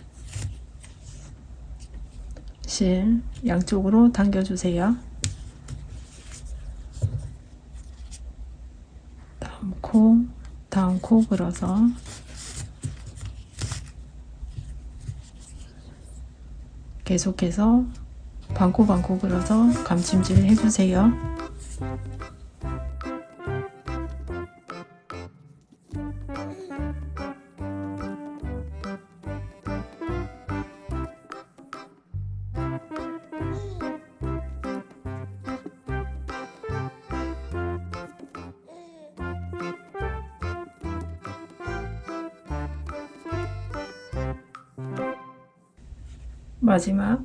실 양쪽으로 당겨주세요. 다음 코 걸어서 계속해서 반코 걸어서 감침질 해주세요. 마지막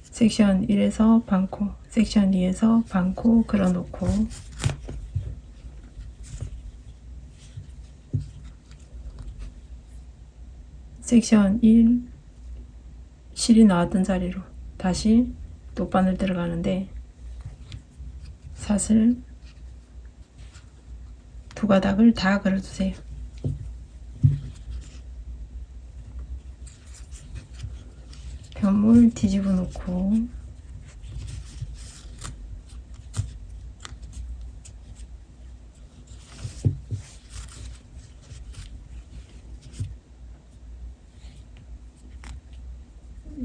섹션 1에서 반코, 섹션 2에서 반코 걸어놓고 섹션 1 실이 나왔던 자리로 다시 돗바늘 들어가는데 사슬 두 가닥을 다 걸어주세요. 편물 뒤집어 놓고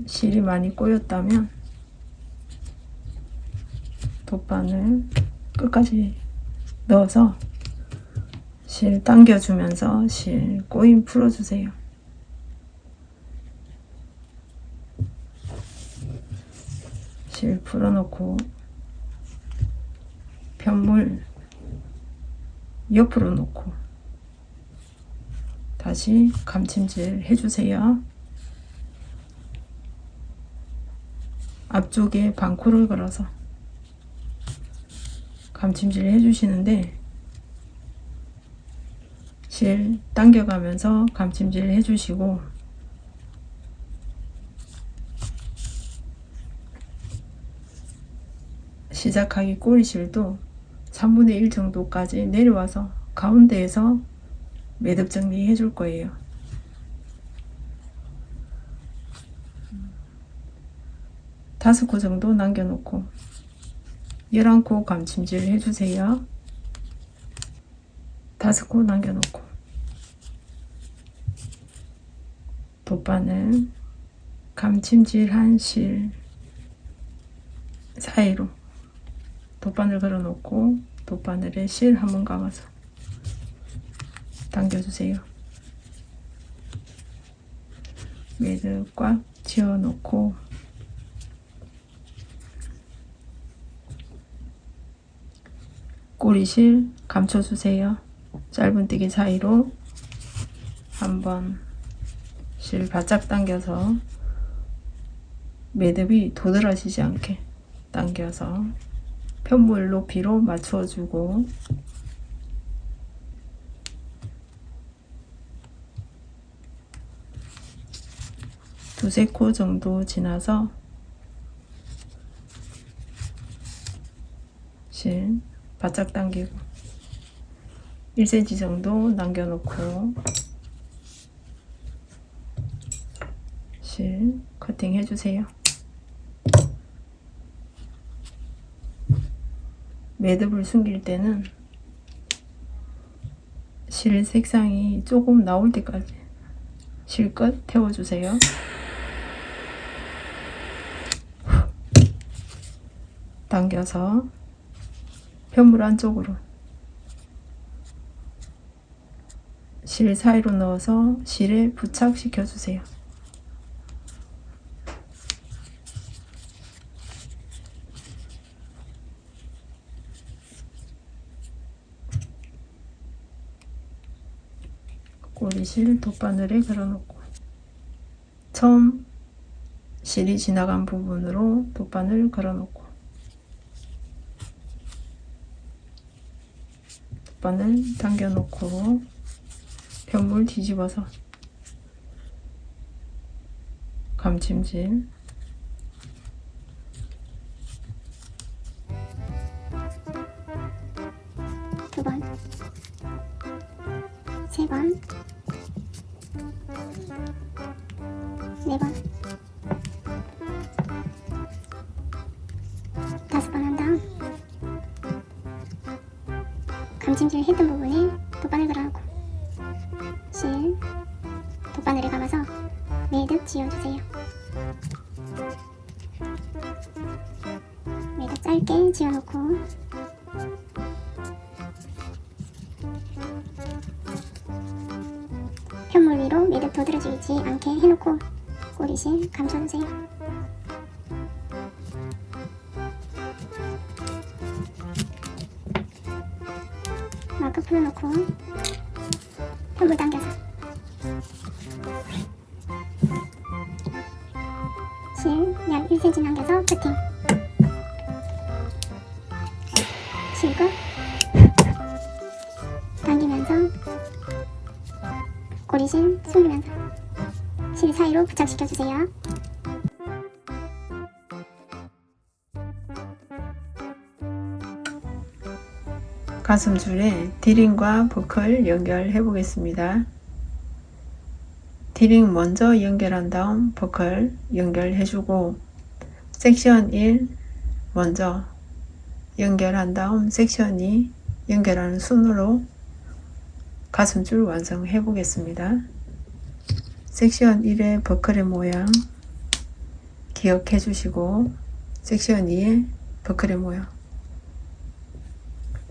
실이 많이 꼬였다면 돗바늘 끝까지 넣어서 실 당겨주면서 실 꼬임 풀어주세요. 실 풀어놓고 편물 옆으로 놓고 다시 감침질 해주세요. 앞쪽에 반코를 걸어서 감침질 해주시는데 실 당겨가면서 감침질 해주시고 시작하기 꼬리실도 3분의 1 정도까지 내려와서 가운데에서 매듭 정리 해줄 거예요. 다섯 코 정도 남겨놓고 11코 감침질 해주세요. 다섯 코 남겨놓고 돗바늘 감침질한 실 사이로 돗바늘 걸어놓고 돗바늘에 실 한번 감아서 당겨주세요. 매듭 꽉 지어놓고 꼬리실 감춰주세요. 짧은뜨기 사이로 한번 실 바짝 당겨서 매듭이 도드라지지 않게 당겨서 편물 높이로 맞춰주고 두세 코 정도 지나서 실 바짝 당기고 1cm 정도 남겨놓고 실 커팅 해주세요. 매듭을 숨길 때는 실 색상이 조금 나올 때까지 실끝 태워주세요. 당겨서 편물 안쪽으로 실 사이로 넣어서 실에 부착시켜 주세요. 꼬리실 돗바늘에 걸어놓고 처음 실이 지나간 부분으로 돗바늘 걸어놓고 돗바늘 당겨놓고 편물 뒤집어서 감침질 두 번, 세 번, 네 번, 다섯 번 한 다음 감침질 했던 부분에 돗바늘 걸어놓고 실 돗바늘에 감아서 매듭 지어주세요. 매듭 짧게 지어놓고 편물 위로 매듭 도드라지지 않게 해놓고 꼬리실 감춰주세요. 마크 풀어놓고 편물 당겨서 실 약 1cm 남겨서 커팅 실끝 당기면서 꼬리실 숨기면서 실 사이로 부착시켜주세요. 가슴줄에 디링과 버클 연결해 보겠습니다. 디링 먼저 연결한 다음 버클 연결해 주고 섹션 1 먼저 연결한 다음 섹션 2 연결하는 순으로 가슴줄 완성해 보겠습니다. 섹션 1의 버클의 모양 기억해 주시고 섹션 2의 버클의 모양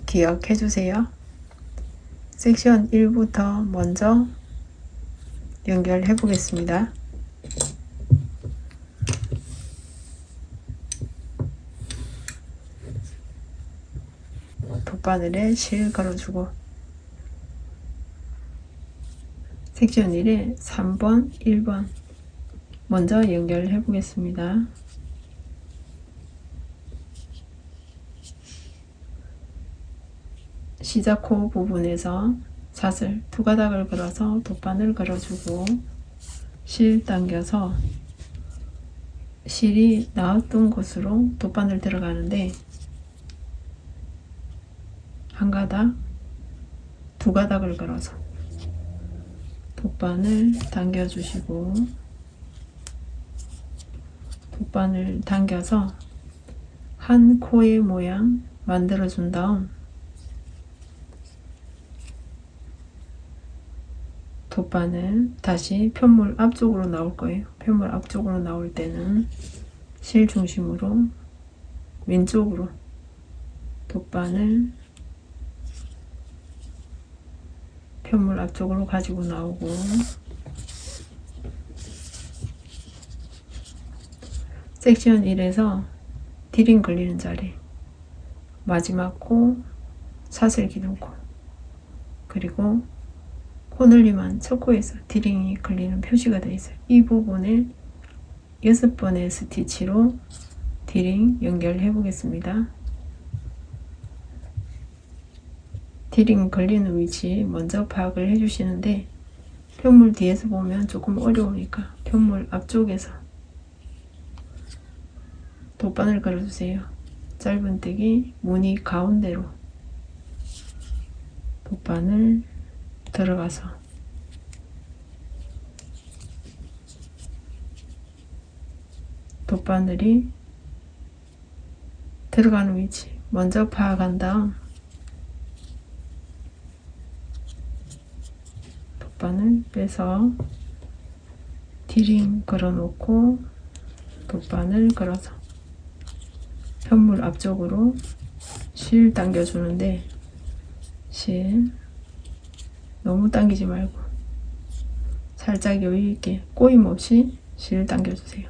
기억해 주세요. 섹션 1부터 먼저 연결해 보겠습니다. 돗바늘에 실 걸어주고 섹션 1에 3번, 1번 먼저 연결해 보겠습니다. 시작코 부분에서 사슬 두 가닥을 걸어서 돗바늘 걸어주고 실 당겨서 실이 나왔던 곳으로 돗바늘 들어가는데 한 가닥, 두 가닥을 걸어서 돗바늘 당겨주시고 돗바늘 당겨서 한 코의 모양 만들어준 다음 돗바늘 다시 편물 앞쪽으로 나올 거예요. 편물 앞쪽으로 나올 때는 실 중심으로 왼쪽으로 돗바늘 편물 앞쪽으로 가지고 나오고 섹션 1에서 디링 걸리는 자리 마지막 코 사슬 기둥코 그리고 코늘림한 첫 코에서 디링이 걸리는 표시가 되어 있어요. 이 부분을 6번의 스티치로 디링 연결해 보겠습니다. 디링 걸리는 위치 먼저 파악을 해 주시는데 편물 뒤에서 보면 조금 어려우니까 편물 앞쪽에서 돗바늘 걸어주세요. 짧은뜨기 무늬 가운데로 돗바늘 들어가서 돗바늘이 들어가는 위치 먼저 파악한 다음 돗바늘 빼서 디링 걸어 놓고 돗바늘 걸어서 편물 앞쪽으로 실 당겨 주는데 실 너무 당기지 말고 살짝 여유 있게 꼬임 없이 실 당겨 주세요.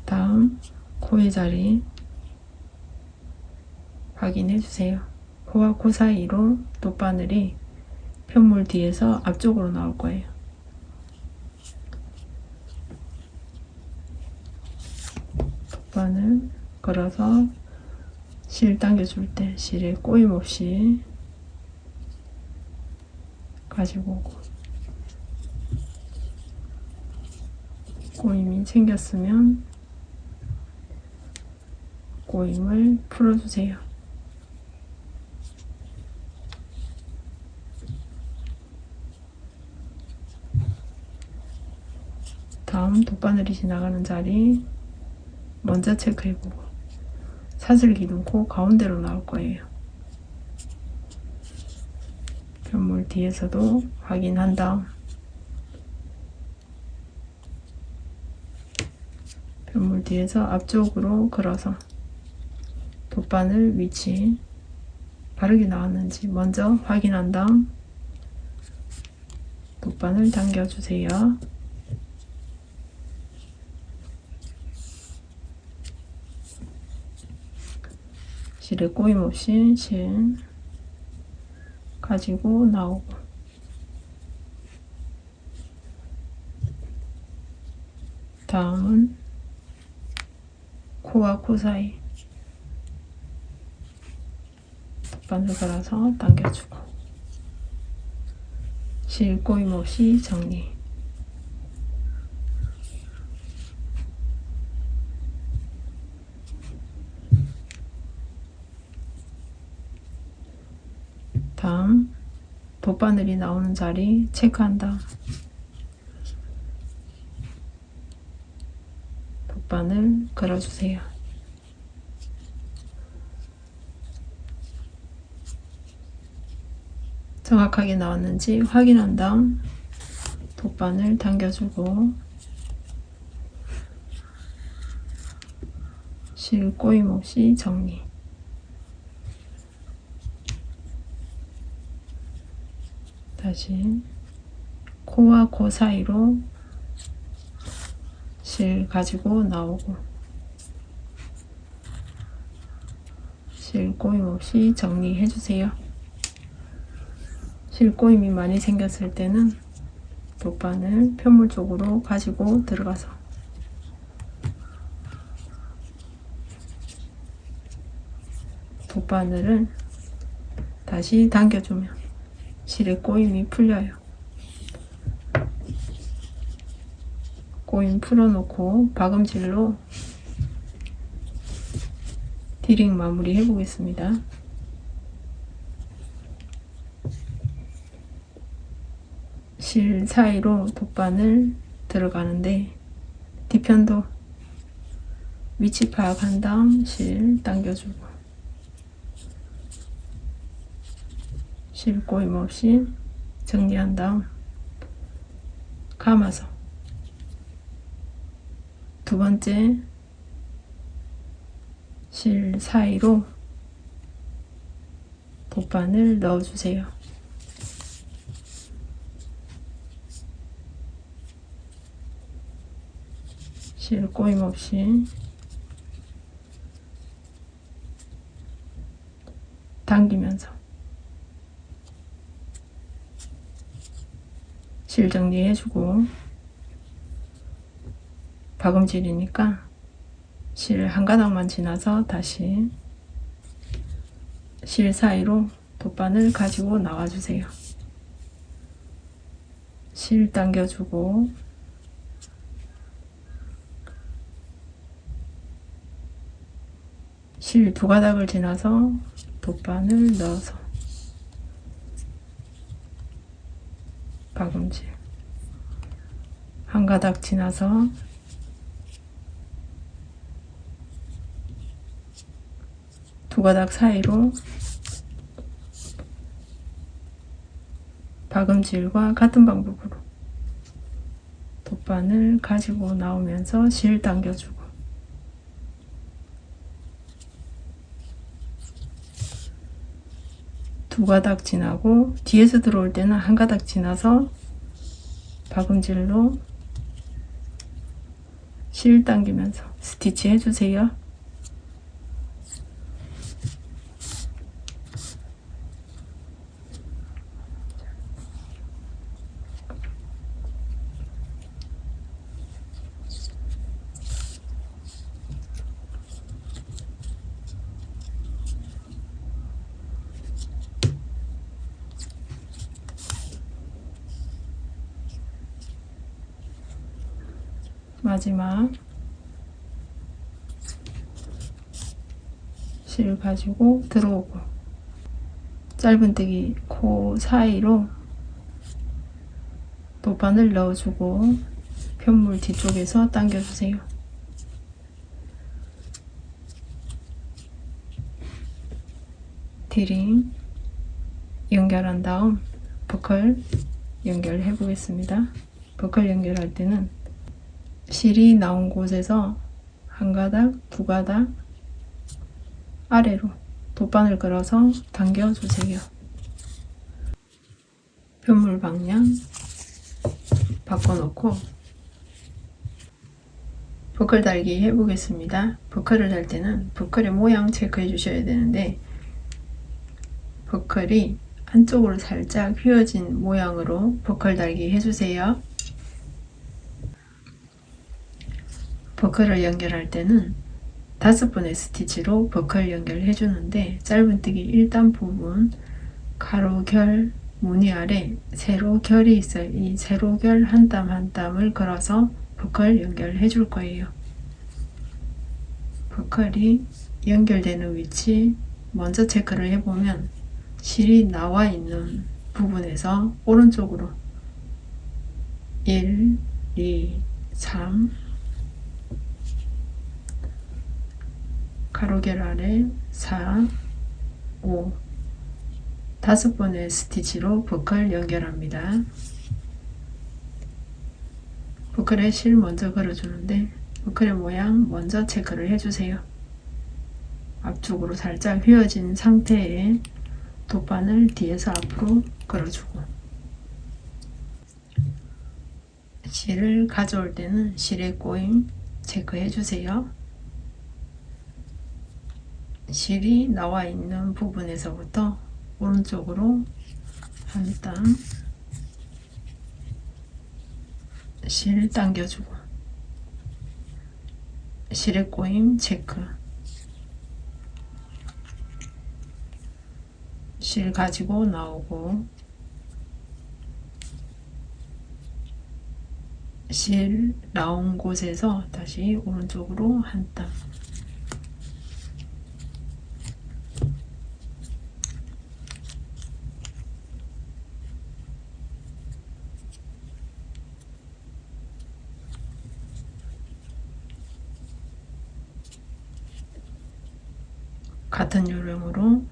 다음 코의 자리 확인해 주세요. 코와 코 사이로 돗바늘이 편물 뒤에서 앞쪽으로 나올 거예요. 돗바늘 걸어서 실 당겨줄 때 실에 꼬임 없이 가지고 오고 꼬임이 생겼으면 꼬임을 풀어주세요. 다음 돗바늘이 지나가는 자리 먼저 체크해보고 사슬기둥 코 가운데로 나올 거예요. 편물 뒤에서도 확인한 다음 편물 뒤에서 앞쪽으로 걸어서 돗바늘 위치 바르게 나왔는지 먼저 확인한 다음 돗바늘 당겨주세요. 실에 꼬임 없이 실 가지고 나오고 다음은 코와 코 사이 돗바늘 걸어서 당겨주고 실 꼬임 없이 정리. 다음 돗바늘이 나오는 자리 체크한 다음 돗바늘 걸어주세요. 정확하게 나왔는지 확인한 다음 돗바늘 당겨주고 실 꼬임 없이 정리. 다시 코와 코 사이로 실 가지고 나오고 실 꼬임 없이 정리해 주세요. 실 꼬임이 많이 생겼을 때는 돗바늘 편물 쪽으로 가지고 들어가서 돗바늘을 다시 당겨주면 실의 꼬임이 풀려요. 꼬임 풀어놓고 박음질로 디링 마무리 해보겠습니다. 실 사이로 돗바늘 들어가는데 뒤편도 위치 파악한 다음 실 당겨주고 실 꼬임 없이 정리한 다음 감아서 두 번째 실 사이로 돗바늘 넣어주세요. 실 꼬임 없이 당기면서 실 정리해주고 박음질이니까 실 한 가닥만 지나서 다시 실 사이로 돗바늘 가지고 나와주세요. 실 당겨주고 실 두 가닥을 지나서 돗바늘 넣어서 박음질 한 가닥 지나서 두 가닥 사이로 박음질과 같은 방법으로 돗바늘 가지고 나오면서 실 당겨주고 두 가닥 지나고 뒤에서 들어올 때는 한 가닥 지나서 박음질로 실 당기면서 스티치 해주세요. 마지막 실 가지고 들어오고 짧은뜨기 코 사이로 돗바늘 넣어주고 편물 뒤쪽에서 당겨주세요. 디링 연결한 다음 버클 연결해 보겠습니다. 버클 연결할 때는 실이 나온 곳에서 한 가닥, 두 가닥 아래로 돗바늘 걸어서 당겨주세요. 편물 방향 바꿔놓고 버클 달기 해보겠습니다. 버클을 달 때는 버클의 모양 체크해 주셔야 되는데 버클이 한쪽으로 살짝 휘어진 모양으로 버클 달기 해주세요. 버클을 연결할 때는 5번의 스티치로 버클 연결해 주는데 짧은뜨기 1단 부분 가로 결 무늬 아래 세로 결이 있어요. 이 세로 결 한 땀 한 땀을 걸어서 버클 연결해 줄 거예요. 버클이 연결되는 위치 먼저 체크를 해보면 실이 나와 있는 부분에서 오른쪽으로 1, 2, 3 가로결 아래 4, 5 5번의 스티치로 버클 연결합니다. 버클에 실 먼저 걸어주는데 버클의 모양 먼저 체크를 해주세요. 앞쪽으로 살짝 휘어진 상태에 돗바늘 뒤에서 앞으로 걸어주고 실을 가져올 때는 실의 꼬임 체크해 주세요. 실이 나와 있는 부분에서부터 오른쪽으로 한 땀 실 당겨주고 실의 꼬임 체크 실 가지고 나오고 실 나온 곳에서 다시 오른쪽으로 한 땀 같은 요령으로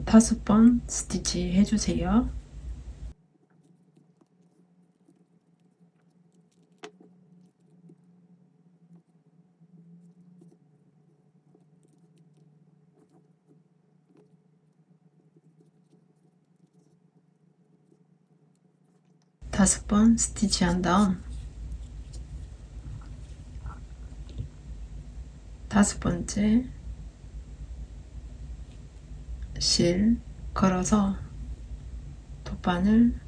5번 스티치 해주세요. 다섯 번 스티치 한 다음 5번째 실 걸어서 돗바늘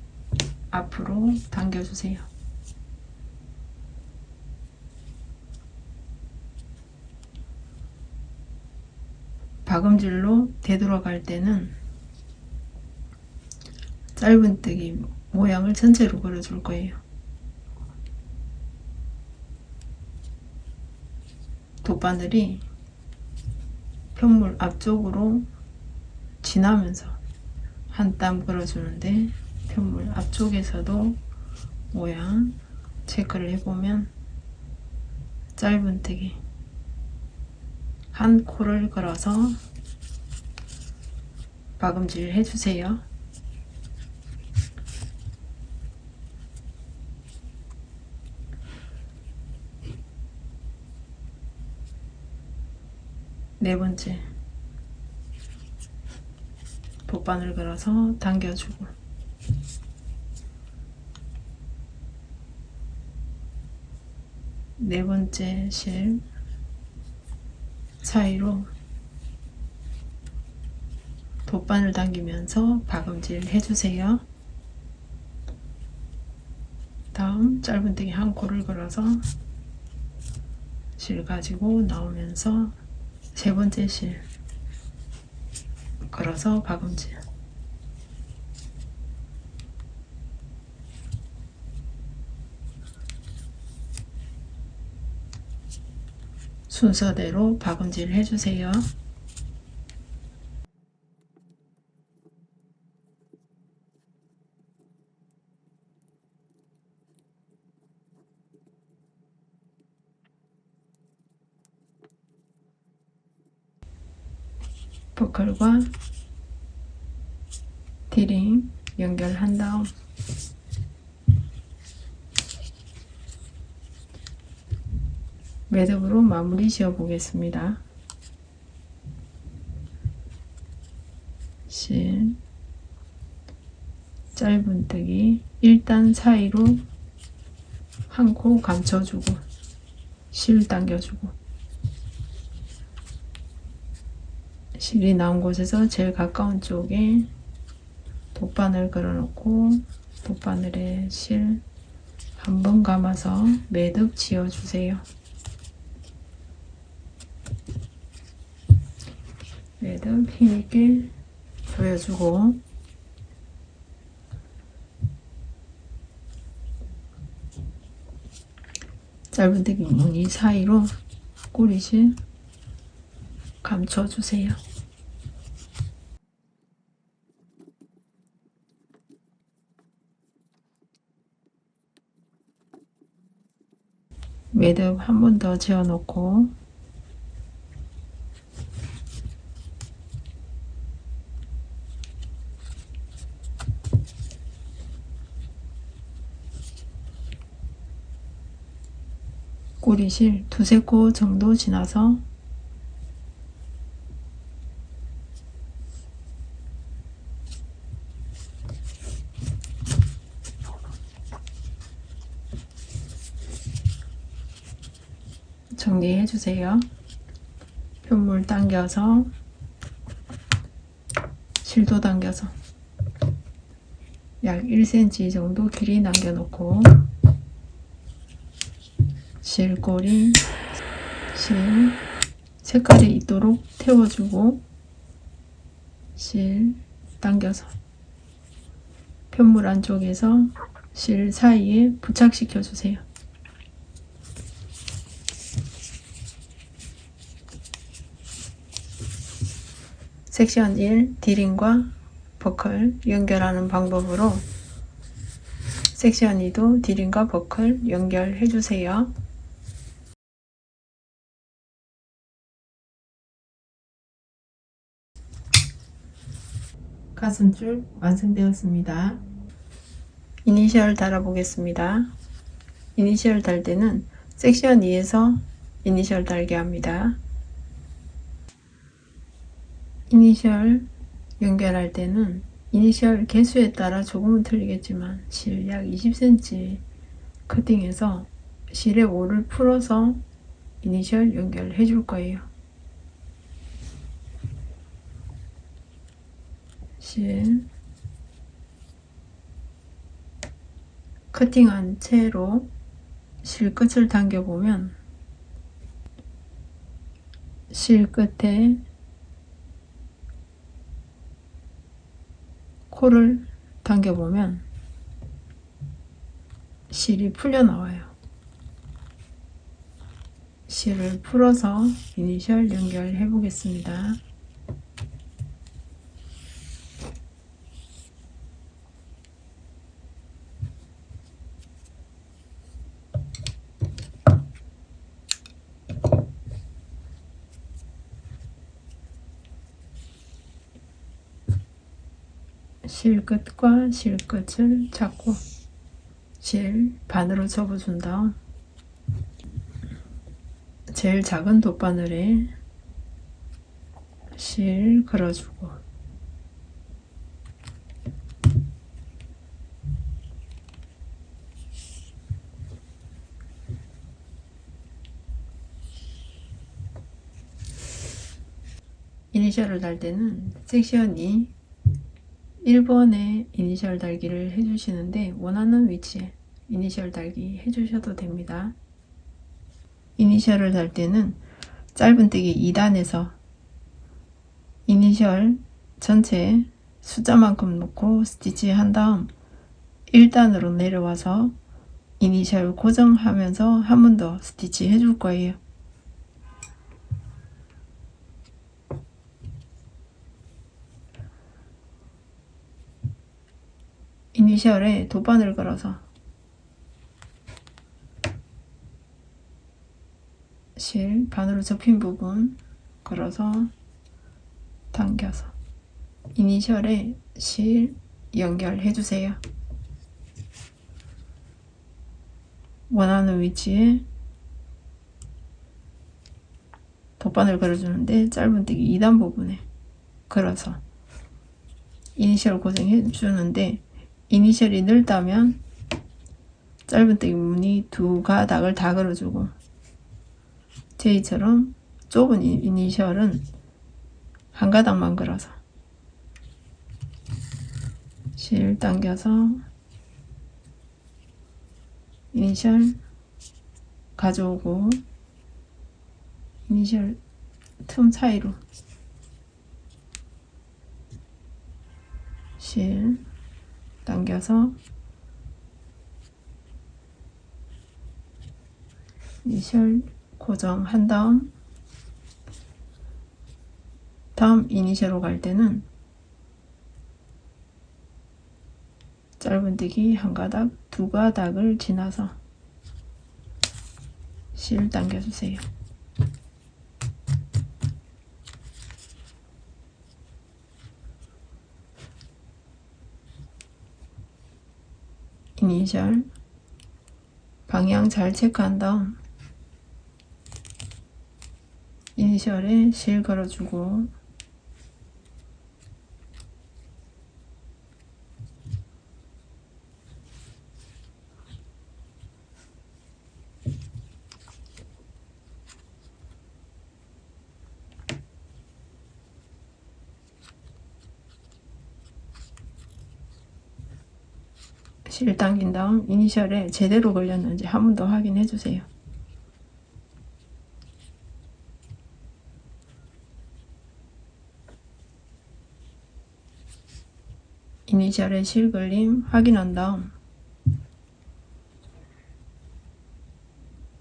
앞으로 당겨주세요. 박음질로 되돌아갈 때는 짧은뜨기 모양을 전체로 그려줄 거예요. 돗바늘이 편물 앞쪽으로 지나면서 한 땀 그려주는데 편물 앞쪽에서도 모양 체크를 해보면 짧은뜨기 한 코를 걸어서 박음질 해주세요. 네 번째, 돗바늘 걸어서 당겨주고 네 번째 실 사이로 돗바늘 당기면서 박음질 해주세요. 다음 짧은뜨기 한 코를 걸어서 실 가지고 나오면서 세 번째 실 걸어서 박음질. 순서대로 박음질 해주세요. 버클과 디링 연결한 다음 매듭으로 마무리 지어 보겠습니다. 실 짧은뜨기 1단 사이로 한 코 감춰주고 실 당겨주고 실이 나온 곳에서 제일 가까운 쪽에 돗바늘 걸어놓고 돗바늘에 실 한 번 감아서 매듭 지어주세요. 매듭 힘있게 조여주고 짧은뜨기 무늬 사이로 꼬리실 감춰주세요. 매듭 한 번 더 지어놓고 꼬리실 두세 코 정도 지나서 정리해 주세요. 편물 당겨서 실도 당겨서 약 1cm 정도 길이 남겨놓고 실꼬리 실 색깔이 있도록 태워주고 실 당겨서 편물 안쪽에서 실 사이에 부착시켜 주세요. 섹션 1 디링과 버클 연결하는 방법으로 섹션 2도 디링과 버클 연결해 주세요. 가슴줄 완성되었습니다. 이니셜 달아보겠습니다. 이니셜 달 때는 섹션 2에서 이니셜 달게 합니다. 이니셜 연결할 때는 이니셜 개수에 따라 조금은 틀리겠지만 실 약 20cm 커팅해서 실의 5를 풀어서 이니셜 연결해 줄 거예요. 실 커팅한 채로 실 끝을 당겨보면 실 끝에 코를 당겨보면 실이 풀려 나와요. 실을 풀어서 이니셜 연결해 보겠습니다. 실 끝과 실 끝을 잡고 실 반으로 접어준 다음 제일 작은 돗바늘에 실 걸어주고 이니셜을 달 때는 섹션이 1번에 이니셜 달기를 해주시는데 원하는 위치에 이니셜 달기 해주셔도 됩니다. 이니셜을 달 때는 짧은뜨기 2단에서 이니셜 전체 숫자만큼 놓고 스티치 한 다음 1단으로 내려와서 이니셜 고정하면서 한 번 더 스티치 해줄 거예요. 이니셜에 돗바늘 걸어서 실 반으로 접힌 부분 걸어서 당겨서 이니셜에 실 연결해 주세요. 원하는 위치에 돗바늘 걸어주는데 짧은뜨기 2단 부분에 걸어서 이니셜 고정해 주는데 이니셜이 넓다면 짧은뜨기 무늬 두 가닥을 다 걸어주고 제이처럼 좁은 이니셜은 한 가닥만 걸어서 실 당겨서 이니셜 가져오고 이니셜 틈 사이로 실 당겨서 이니셜 고정한 다음 이니셜로 갈 때는 짧은뜨기 한 가닥, 두 가닥을 지나서 실 당겨주세요. 이니셜 방향 잘 체크한 다음 이니셜에 실 걸어주고 실 당긴 다음 이니셜에 제대로 걸렸는지 한 번 더 확인해 주세요. 이니셜에 실 걸림 확인한 다음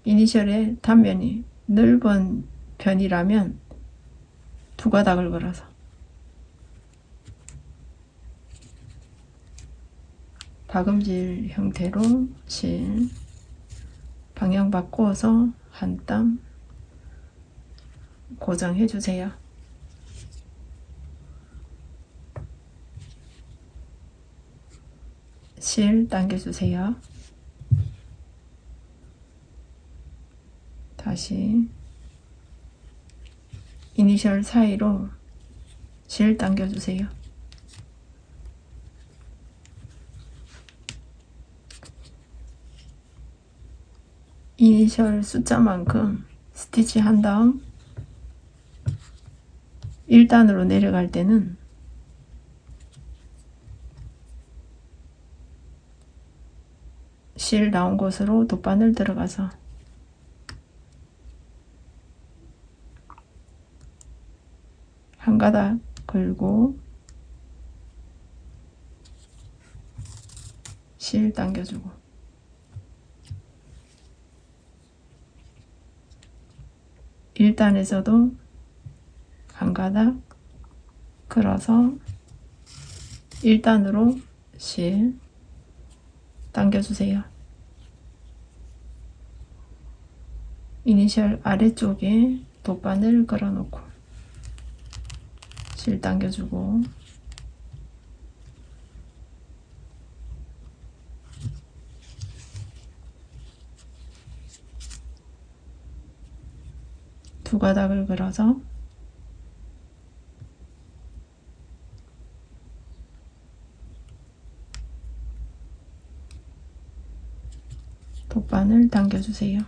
이니셜의 단면이 넓은 편이라면 두 가닥을 걸어서 박음질 형태로 실 방향 바꾸어서 한 땀 고정해 주세요. 실 당겨 주세요. 다시 이니셜 사이로 실 당겨 주세요. 이니셜 숫자만큼 스티치 한 다음 1단으로 내려갈 때는 실 나온 곳으로 돗바늘 들어가서 한 가닥 걸고 실 당겨주고, 일단에서도 한 가닥 걸어서 1단으로 실 당겨주세요. 이니셜 아래쪽에 돗바늘 걸어놓고 실 당겨주고, 두 가닥을 걸어서 돗바늘 당겨주세요.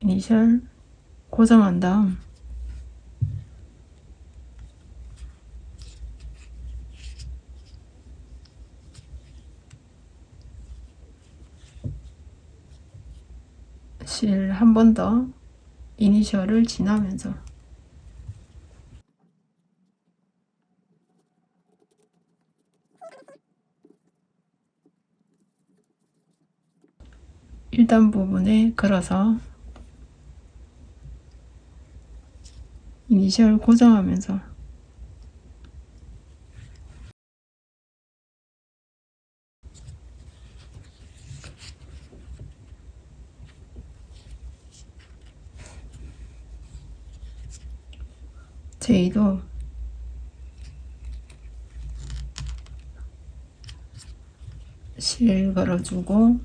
이니셜 고정한 다음 실 한 번 더 이니셜을 지나면서 일단 부분에 걸어서 이니셜 고정하면서 J도 실 걸어주고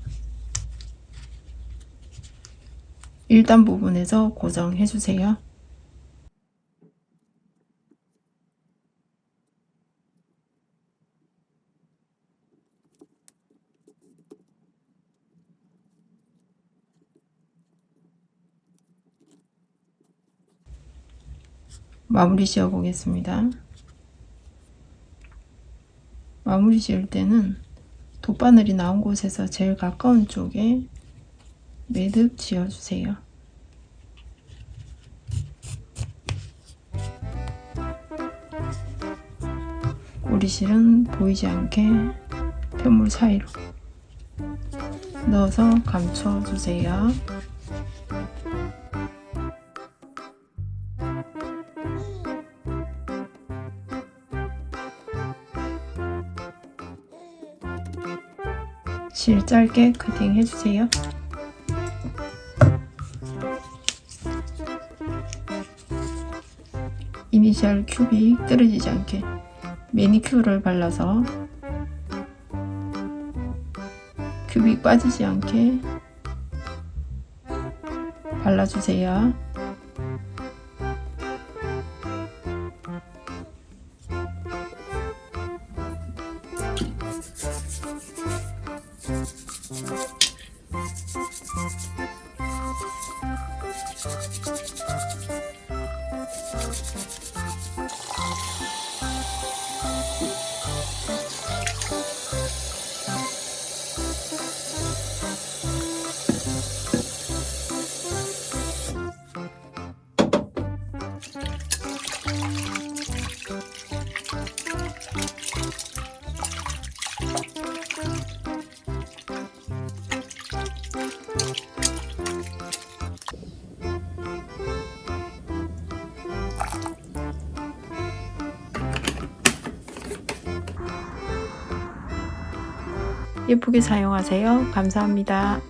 1단 부분에서 고정해 주세요. 마무리 지어 보겠습니다. 마무리 지을 때는 돗바늘이 나온 곳에서 제일 가까운 쪽에 매듭 지어 주세요. 꼬리실은 보이지 않게 편물 사이로 넣어서 감춰 주세요. 실 짧게 커팅 해주세요. 이니셜 큐빅 떨어지지 않게 매니큐어를 발라서 큐빅 빠지지 않게 발라주세요. 예쁘게 사용하세요. 감사합니다.